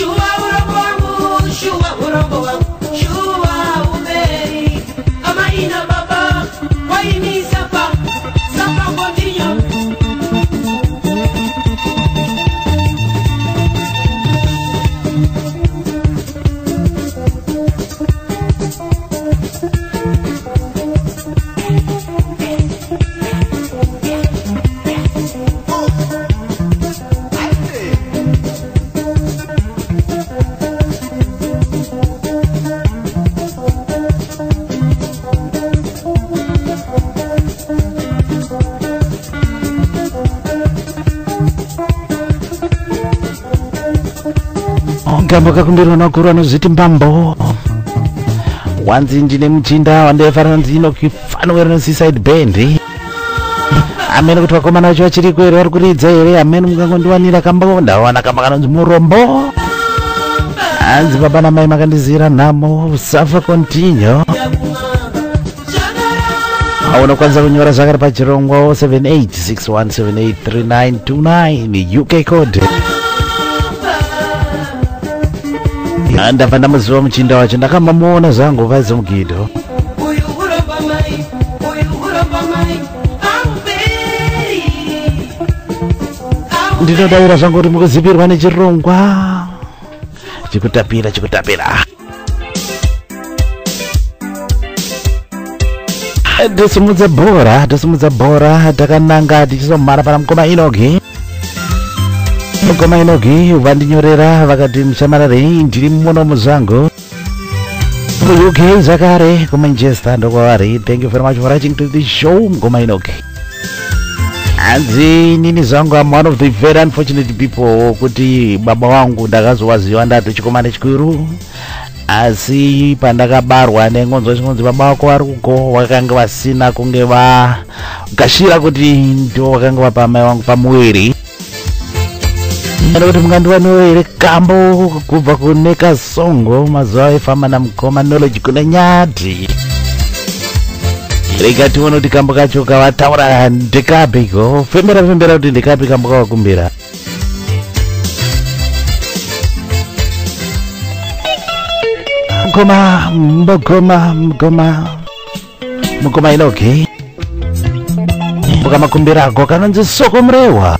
Shua urombo wangu, shua urombo wangu, shua umeri. Ama ina baba, waini sapa, sapa kontinyo. Kambo kakumbirwa nakuru anozviti mbambo wanzi ndine muchinda wandaifana ndino kifanira no Seaside Band amene kuti vakomana vacho vachiri kwere vari kuridza here amene mungangondiwanira kambo ndawana kamba kanonzi murombo hanzi baba namai makandizira nhamo safa continue unokwanisa kunyora zvakare pachirongwa 7861783929 UK code ndabva ndamuziva muchinda wacho ndakamamuona zvangu vaise mugidho ndinodavira zvangu kuti mukuzipirwa nechirongwa chikutapira tosimudza bhora takananga tichisomhara pana mukoma Inoki. Mukoma Inoki vandinyorera vakati mushamararei ndiri muno muzvangu UK zvakare kumanchester ndokwavari. Thank you very much for watching to the show Mukoma Inoki. Hanzi nini zvangu I'm one of the very unfortunate people kuti baba wangu ndakazowaziva ndati chikomane chikuru asi pandakabarwa nengonzo chingonzi baba wako vari kugo vakanga vasina kunge vakashira kuti ndo vakanga vapamai vangu pamuwiri kuti mungandiwaniwo here kambo kubva kune Kasongo mazuva aifamba namukoma knowledge kune Nyati. Rega tione kuti kambo kacho kavataura ndekapiko fembera kuti ndekapi kambo kavakumbira. Mukoma Inoki mukamakumbirako kanonzi soko murehwa.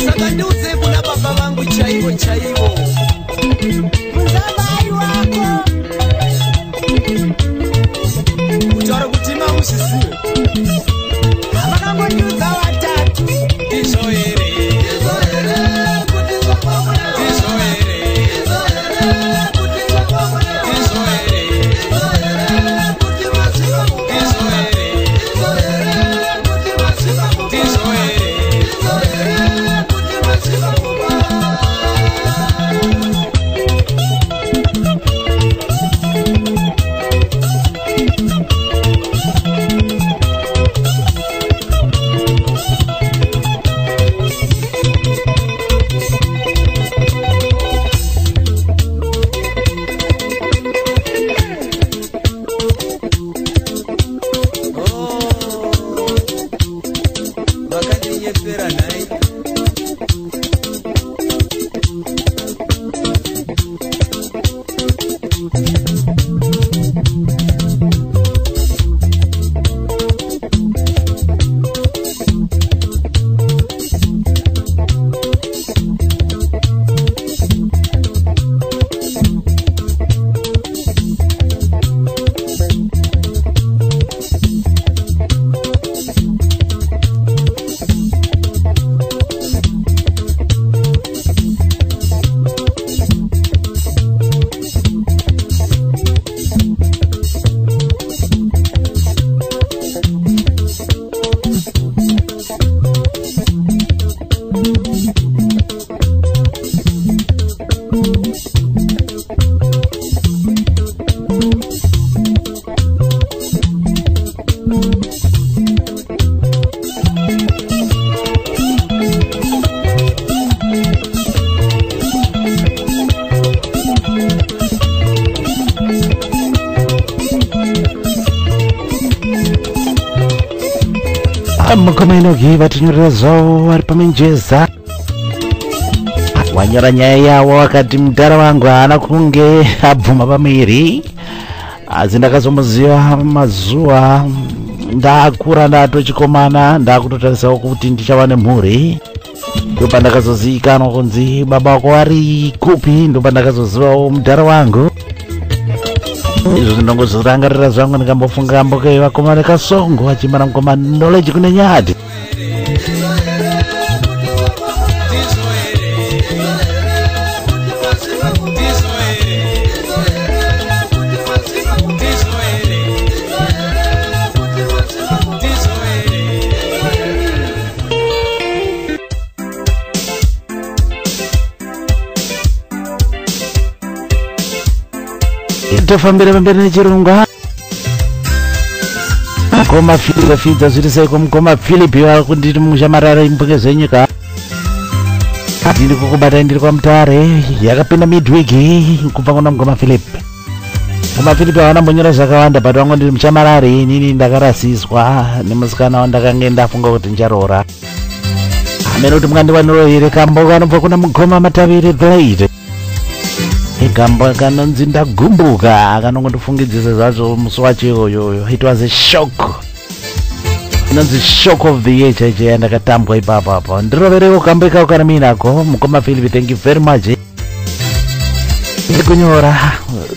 Saka ndiudze kuna baba vangu chaivo chaivo Muzabai wako Ucharo kutima musisiwe Amakangonyuza watatu Izoere Mukomenogi vatinyorera zvavo vari pamenjeza wanyora nyaya yavo akati mudhara wangu haana kunge abvuma pamiri asi ndakazomuziva mazuva ndaakura ndatochikomana ndakutotarisawo kuti ndichava nemhuri ndopandakazozivikanwa kunzi baba wako vari kupi ndopandakazozivawo mudhara wangu izvo ndinongozorangarira zvangu ndikambofunga kamboke vakomana kasongo vachimana mukomana knowledge kune nyati tofambira pamberi nechirunga mukoma Philip fidza zviri seiko mukoma Philip vari kunditi mushamarara imbuke zvenyika ndiri kukubata ndiri kwamutare yakapinda midweek kubva kuna mukoma Philip havana mbonyora zvakawanda but wangu ndiri mushamarari inini ndakarasiswa nemusikana wandakange ndafunga kuti ndicharoora amene kuti mwandiwaniro here kambo kanobva kuna mukoma Matavire Blade Gamba kanonzi ndagumbuka kanongotifungidzisa zvacho musi wacho iyoyo. It was a shock. Inonzi shock of the year chaiche yandakatambwa ipapa apa. Ndirovereko kambo ikako kana minako mukoma Philip, thank you very much. Ndikunyora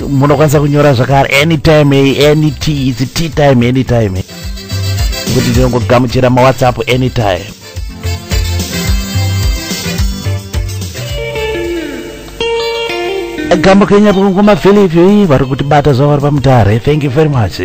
munokwanisa kunyora zvakare anytime, any tea, it's tea time anytime. Kuti ndinongogamuchira ma WhatsApp anytime. Gambo Kenya mukoma Philip vari kutibata zvavari pamutare. Thank you very much.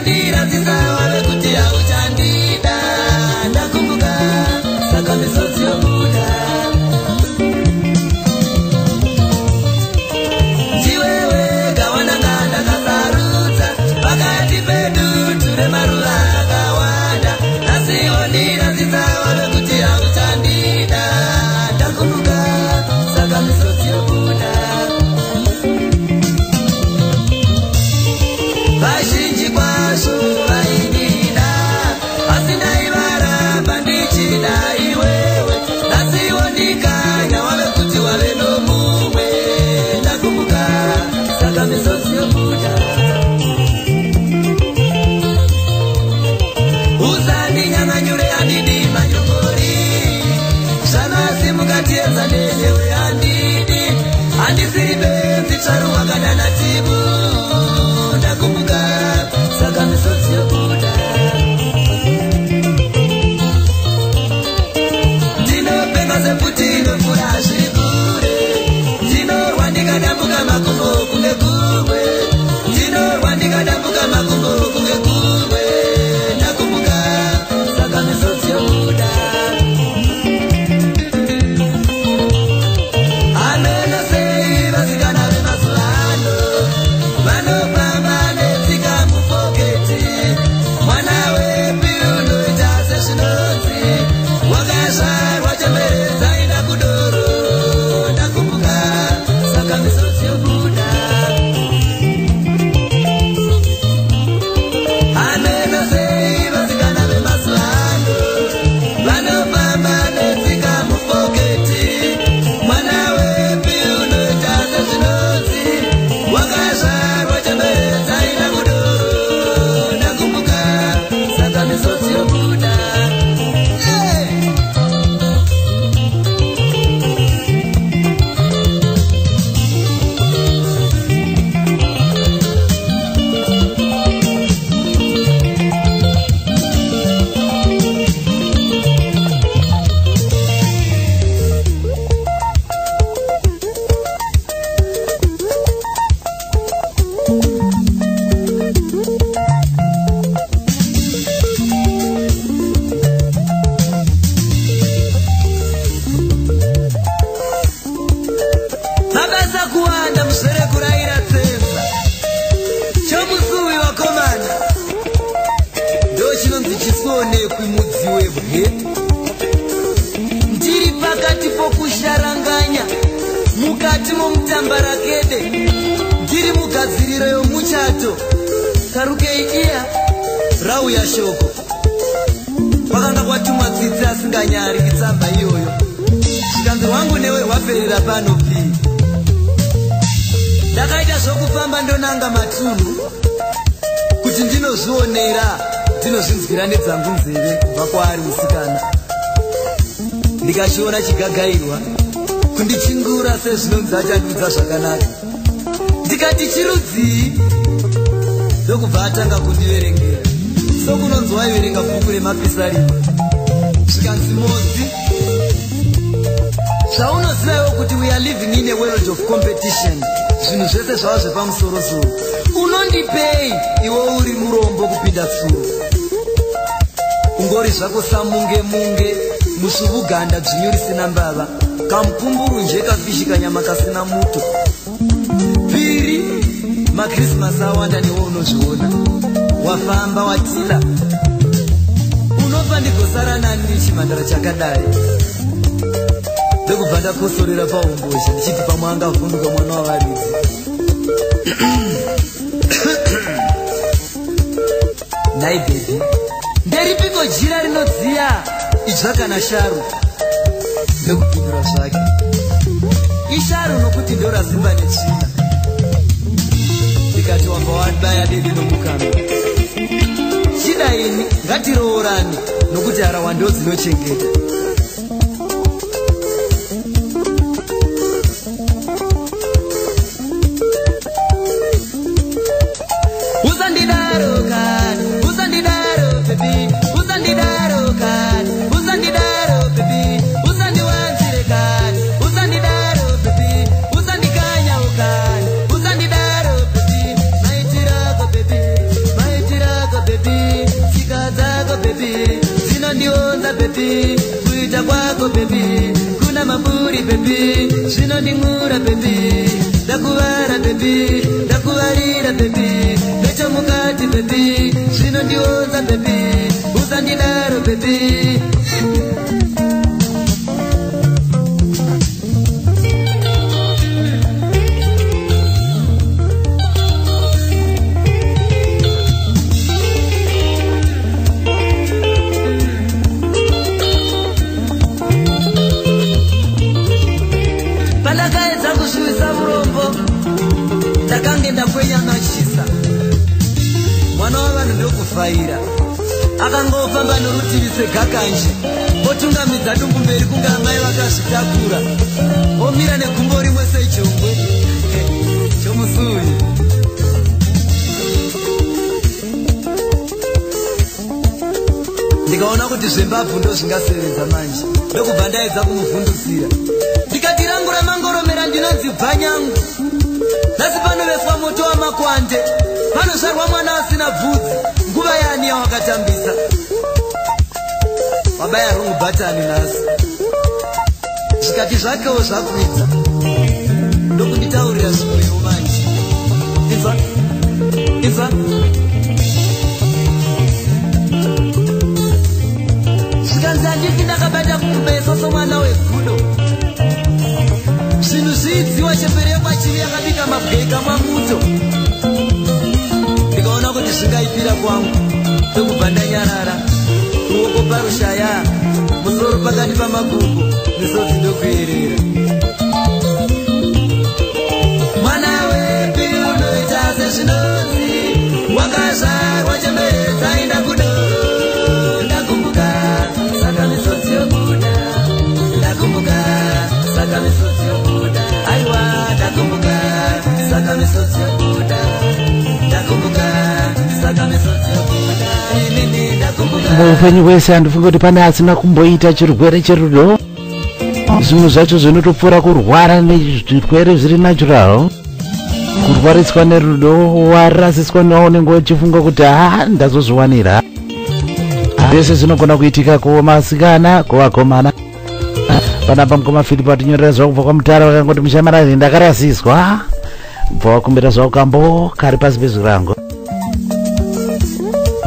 Ndira zizawa kuti auchandida ndakumbuka matibu ndakumbuka saka misodzi yobuda ndinopenga sekuti inofura zvikure ndinorwa ndikadambuka makumbo kunge kumwe ndinorwa ndikadambuka makumbo kunge kumwe ndakumbuka saka misodzi yobuda ndiri pakati pokusharanganya mukati momutambarakede ndiri mugadziriro yomuchato karukei iya rauya shoko kwakanga kwatumwa tsitsi asinganyari kitsamba iyoyo zvikanzi rwangu newe rwaperera pano pii ndakaita zvokufamba ndonanga matunhu kuti ndinozvionera ndinozvinzwira nedzangu nzeve kubva kwaari musikana ndikachiona chigagairwa kundichingura sezvinonzi achandudza zvakanaka ndikati chirudzii ndokubva atanga kundiverengera sokunonzi waiverenga bhuku remapisarima zvikanzi modzi zvaunozivawo kuti we are living in a world of competition zvinhu zvese zvava zvepamusorosoro unondipei iwe uri murombo kupinda tsuro ungori zvako samunge munge musvuvuganda dzvinyu risina mbava kamukumburunje kafishika nyama kasina muto piri makrisimasi awanda newe unozviona wafamba watila unofa ndigosara nani chimhandara chakadai ndokubva ndakosorera paumbozha ndichiti pamwe angavhunduka mwana wavaridzi nai bebi nderipiko jira rinodziya idzva kana sharu ndokupindura zvake isharu nokuti ndorazimba netsvina ndikati wamba wabaya dedi nomukano chidaini ngatiroorane nokuti harawa ndo dzinochengeta kuita kwako bebi kuna maburi bebi zvinondingura bebi ndakuvara bebi ndakuvarira bebi nechomukati bebi zvinondionza bebi usandidaro bebi kufaira akangofamba norutivi segakanje otungamidza dumbu mberi kunge amai vakazvitakura omira negumbo rimwe sejongwe chomusuyi ndikaona kuti zvembabvu ndo zvingasevenza manje ndokubva ndaedza kumuvhundusira ndikati rangu ramangoromera ndinonzi bvanyangu nhasi panoveswa moto wamakwande panozvarwa mwana asina bvudzi nguva yani yawakatambisa wabaya rungu bhatani nhasi zvikati zvakewo zvakuita ndokunditaurira zvimwewo manje inzwa zvikanzi handisi ndakabata kumeso somwana wegudo zvinhu zviidziwa chemberekwa chivi yakabika mabweka mamuto ndikaona kuti zvingaipira kwangu ndokubva ndanyarara ruoko parushaya musoro pakati pamakumbo misodzi ndokuyerera mwana wepi unoita sezvinonzi wakazvarwa chemberedza inda kudo ndakumbuka saka misodzi yobuda ndakumbuka saka misodzi yobuda aiwa ndakumbuka saka misodzi yobuda ndakumbuka saka misodzi yobuda inini ndakumbuka muupenyu hwese handifungi kuti pane asina kumboita chirwere cherudo zvimwe zvacho zvinotopfuura kurwara nezvirwere zviri natural kurwariswa nerudo warasiswa newaunenge uchifunga kuti ndazozviwanira zvese zvinogona kuitika kumasikana kuvakomana panapa mukoma Filipo atinyorera zvakubva kwamutara vakangoti mushamarari ndakarasiswa bva wakumbira zvaukambo kari pasi pezvirango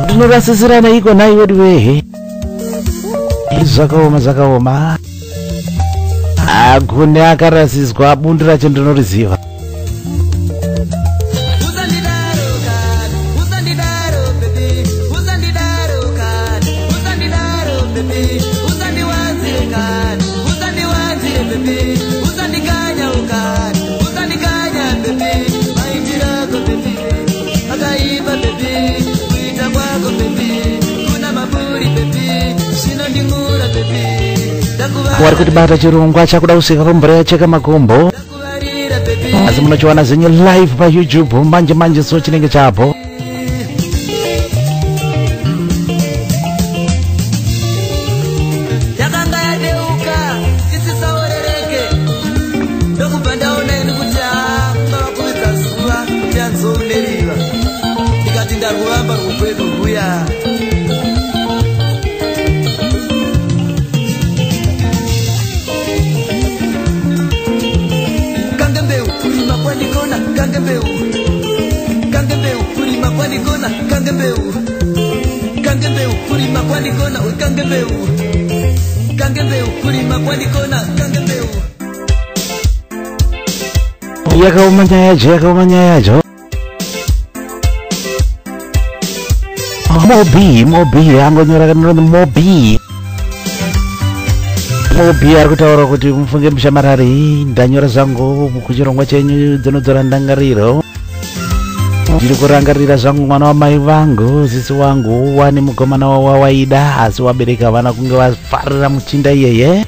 ndinorasisirana iko naiwedi wehe zvakaoma kune akarasiswa bundu racho ndinoriziva wari kutibata chirongwa chakuda kusika kwemvura yacheka makumbo asi munochiwana zenyu live pa YouTube manje so chinenge chapo yakanga yadeuka isisaorereke ndokubva ndaona ini kuti ngavakuridza zuva yanzouneriva ndikati ndaruvamba rwukwedu rwuya kangembeu kurima kwanikona kangembeu kurima kwanikona kangembeu kurima kwanikona kangembeu yakaoma nyaya yacho mobi angonyora kanonzi mobi ari kutaura kuti mufunge mushamarari ndanyora zvangu kuchirongwa chenyu dzinodzora ndangariro ndiri kurangarira zvangu mwana wamai vangu sisi wangu wani mukomana wawaida asi wabereka vana kunge vafarira muchinda iyeye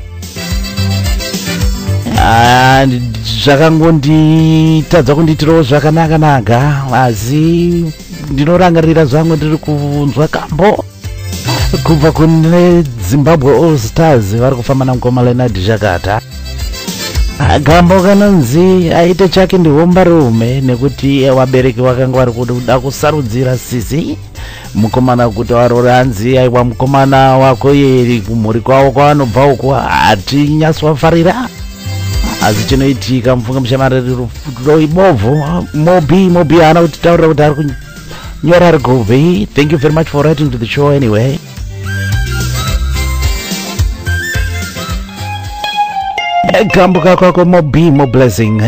zvakangonditadza kunditirawo zvakanaka asi ndinorangarira zvangu ndiri kunzwa kambo kubva kune Zimbabwe All Stars vari kufamba namukoma Leonard Jakata gambo kanonzi aite chake ndihombarume nekuti wabereki vakanga vari kuda kusarudzira sisi mukomana kuti waroranzi aiwa mukomana wako yeri kumhuri kwavo kwavanobva uko hatinyaswafarira asi chinoitika mufunga mushamarari ibovhu mobi haana kutitaurira kuti ari kunyora ari kubvi. Thank you very much for writing to the show anyway. Kambuka kwako mobi mo blessing.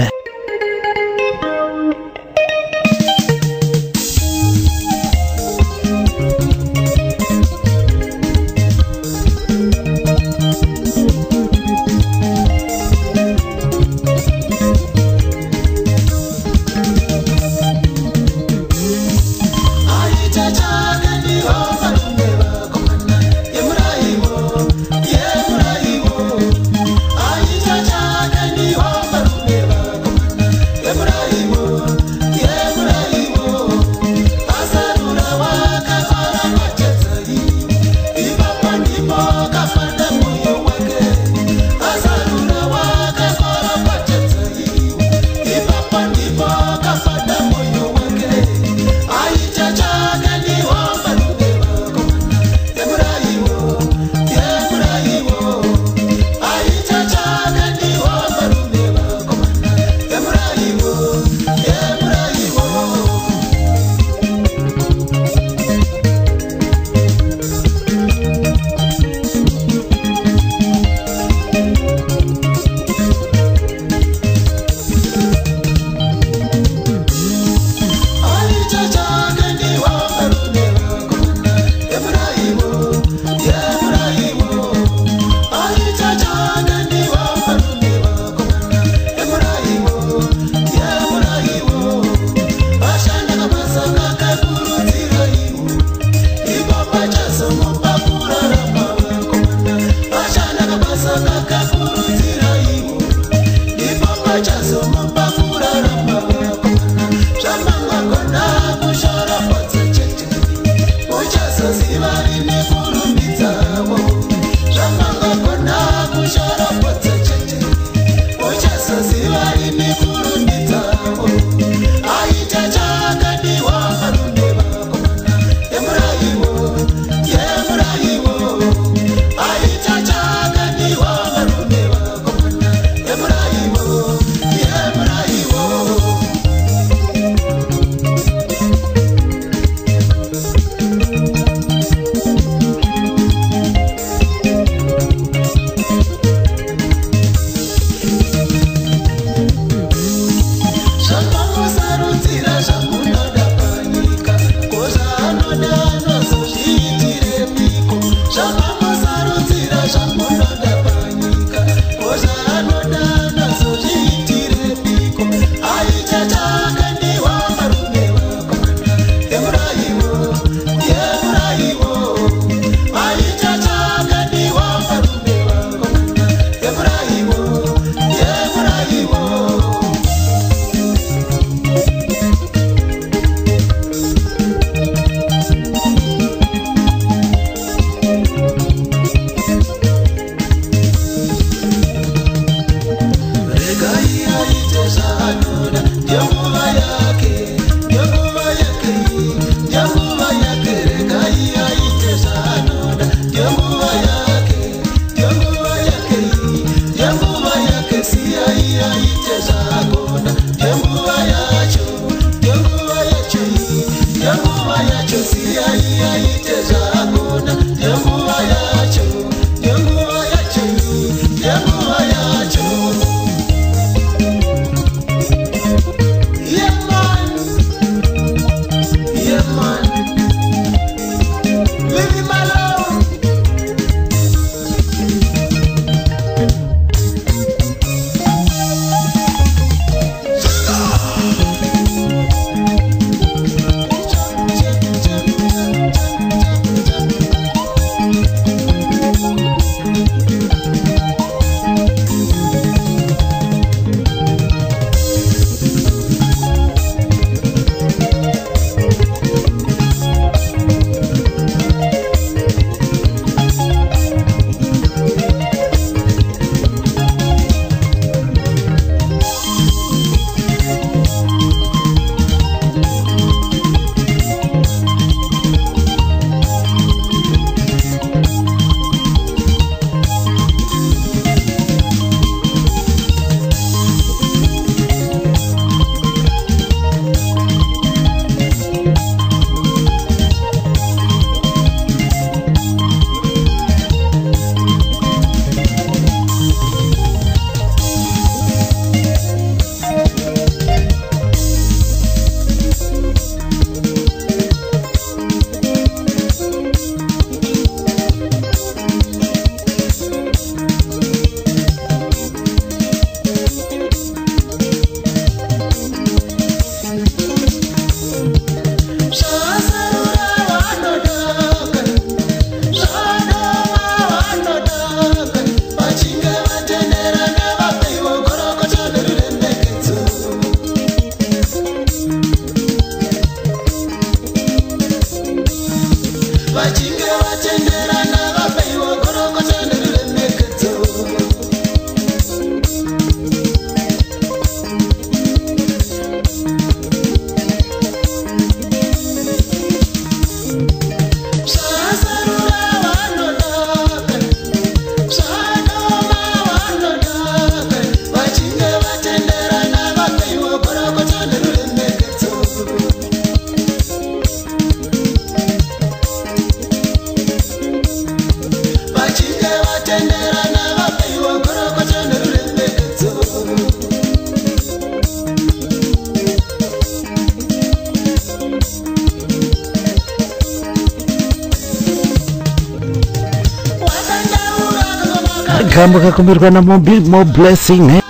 kambo kakumbirwa na mo blessing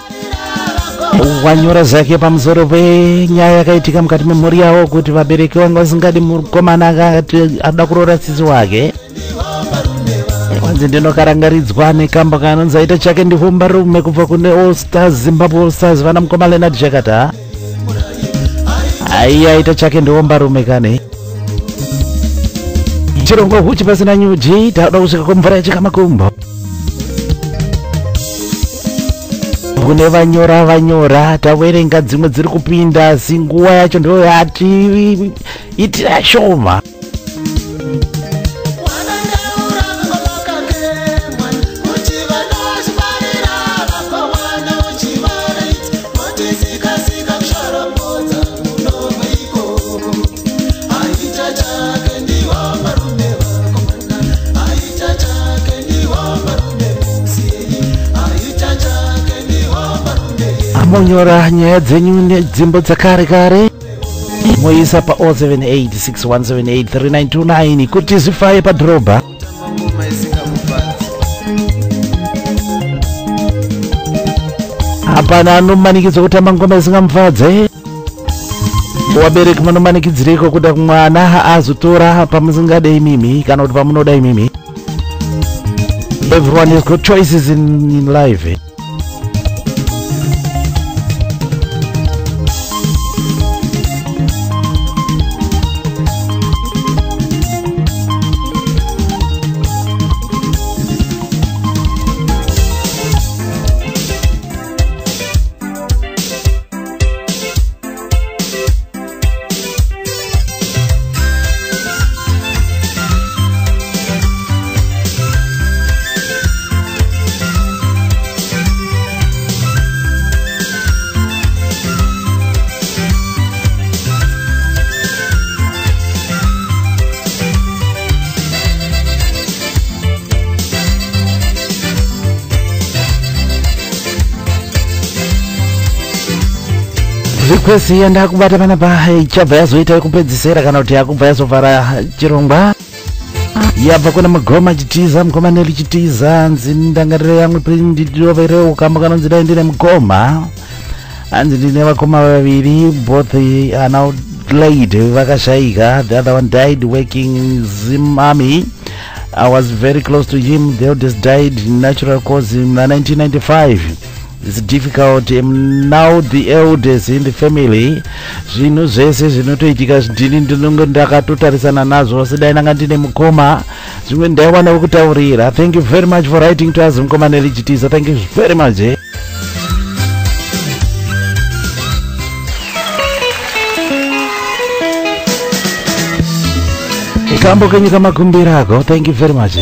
wanyora zake pamusoro penyaya yakaitika mukati memhuri yawo kuti vabereki vanga vasingadi mukomana ada kuroora tsitsi wake. Kwanzi ndinokarangaridzwa nekambo kanonzi aita chake ndivumba rume kubva kune All Stars Zimbabwe All Stars vana mukoma Leonard Jakata. Aiya aita chake ndivumba rume kane chirongo huchi pasina nyuji tauda kusvika kumvura yachikamakumbo kune vanyora tawerenga dzimwe dziri kupinda asi nguva yacho ndo yati itira shoma. Monyora nyaya dzenyu nedzimbo dzakare kare moisa pa 07861783929 kuti zvifaye padhorobha. Hapana anomanikidzwa kutamba ngoma isingamufadze. Wabereki munomanikidzireko kuda mwana azotora pamusingadei mimi kana kuti pamunoda imimi. Everyone has got choices in life. request yanda kubata pana pa chabva yazoita kupedzisira kana kuti yakubva yazovhara chirongwa yabva kuna Magoma chitiza Mukomana chitiza nzindangarira yamwe ndinovereo kamba kanonzi dai ndine Mugoma anzi ndine vakoma vaviri both are now laid vakashaika. The other one died working in Zim Army. I was very close to him. The eldest died in natural cause in 1995. It's difficult. I'm now the eldest in the family. Zvinhu zvese zvinotoitika ndini ndinonge ndakatotarisana nazvo sidai nanga ndine Mukoma zvimwe ndaiwana kukutaurira. Thank you very much for writing to us Mukomana Chitiza. Thank you very much. Kambo kenyika makumbirako. Thank you very much.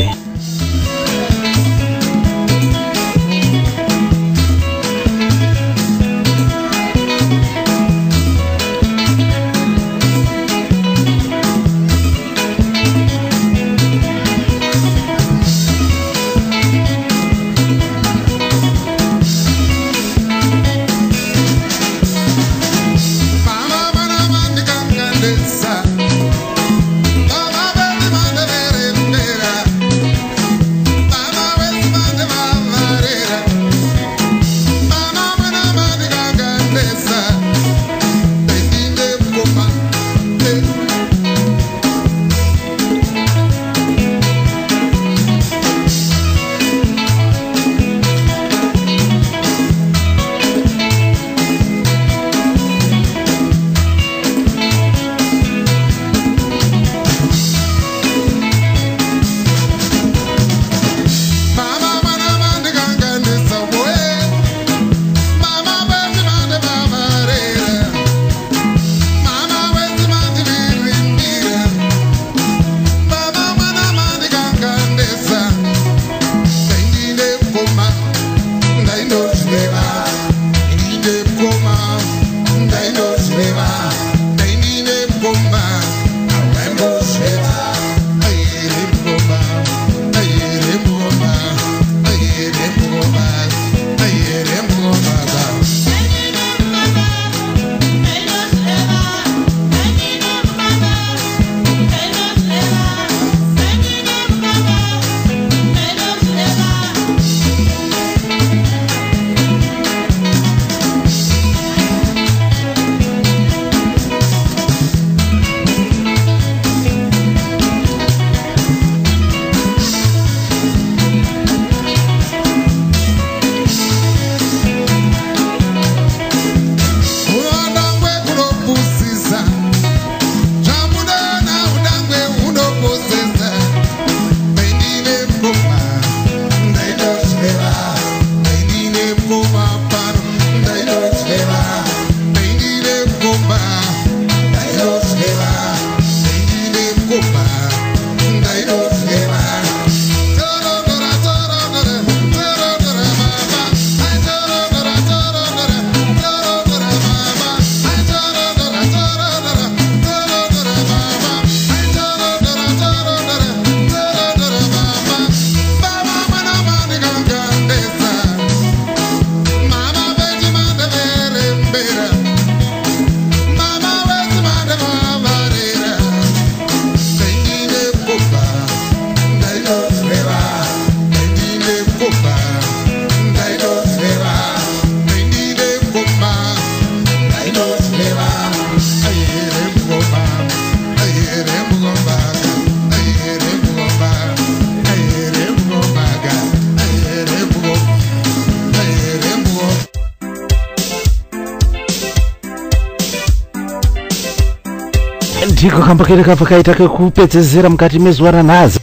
Ndiko kamba kereka pakaita kupedzezera mukati mezuva ranhasi.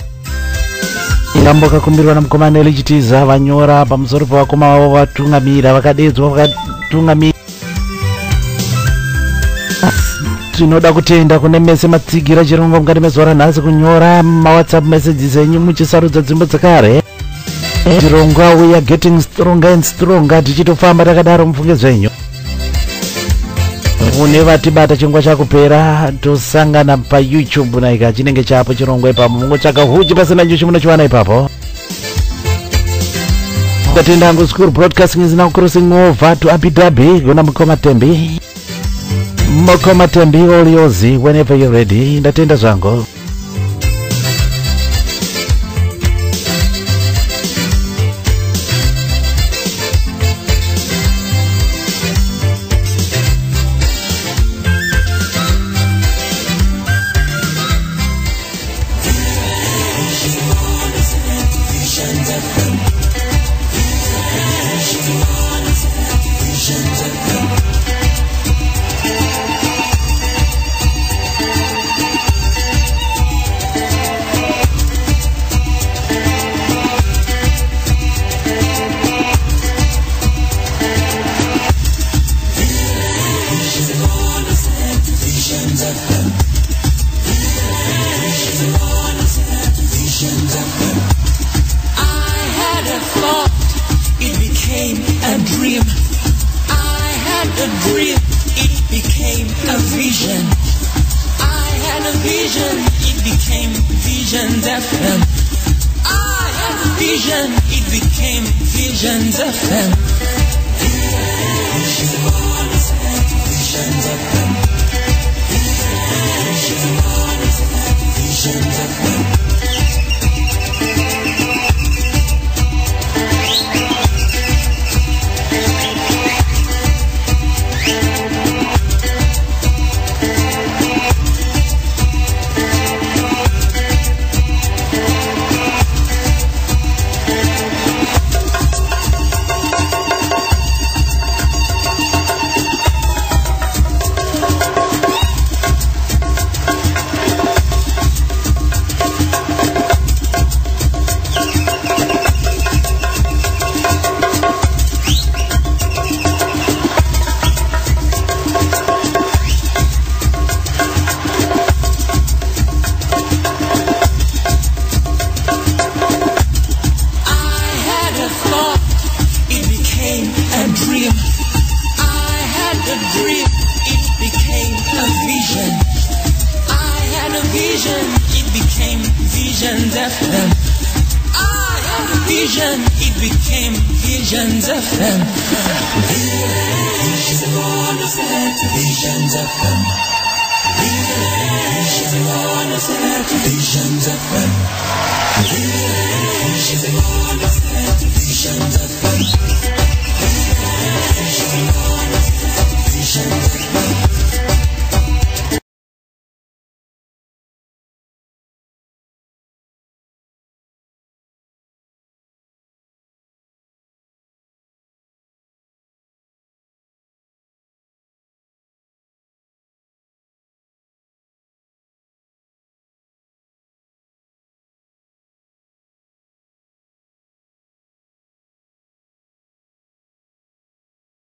Kambo kakumbirwa naMukomana Chitiza vanyora pamusoro pavakoma vavo vatungamira vakadedzwa vakatungamira. Tinoda kutenda kune mese matsigira chirongwa mukati mezuva ranhasi kunyora WhatsApp messages enyu muchisarudza dzimbo dzekare. Chirongwa we are getting stronger and stronger tichitofamba takadaro mufunge zvenyu. Une vatibata chingwa chakupera tosangana pa YouTube naika chinenge chapo chirongwa ipapo mungotsvaka huchi pasina njuchi munochiwana ipapo. Tatendangu School Broadcasting is now crossing over to Abu Dhabi. Gona Mukoma Tembi. Mokoma Tembi Oliozi, whenever you're ready, ndatenda zango.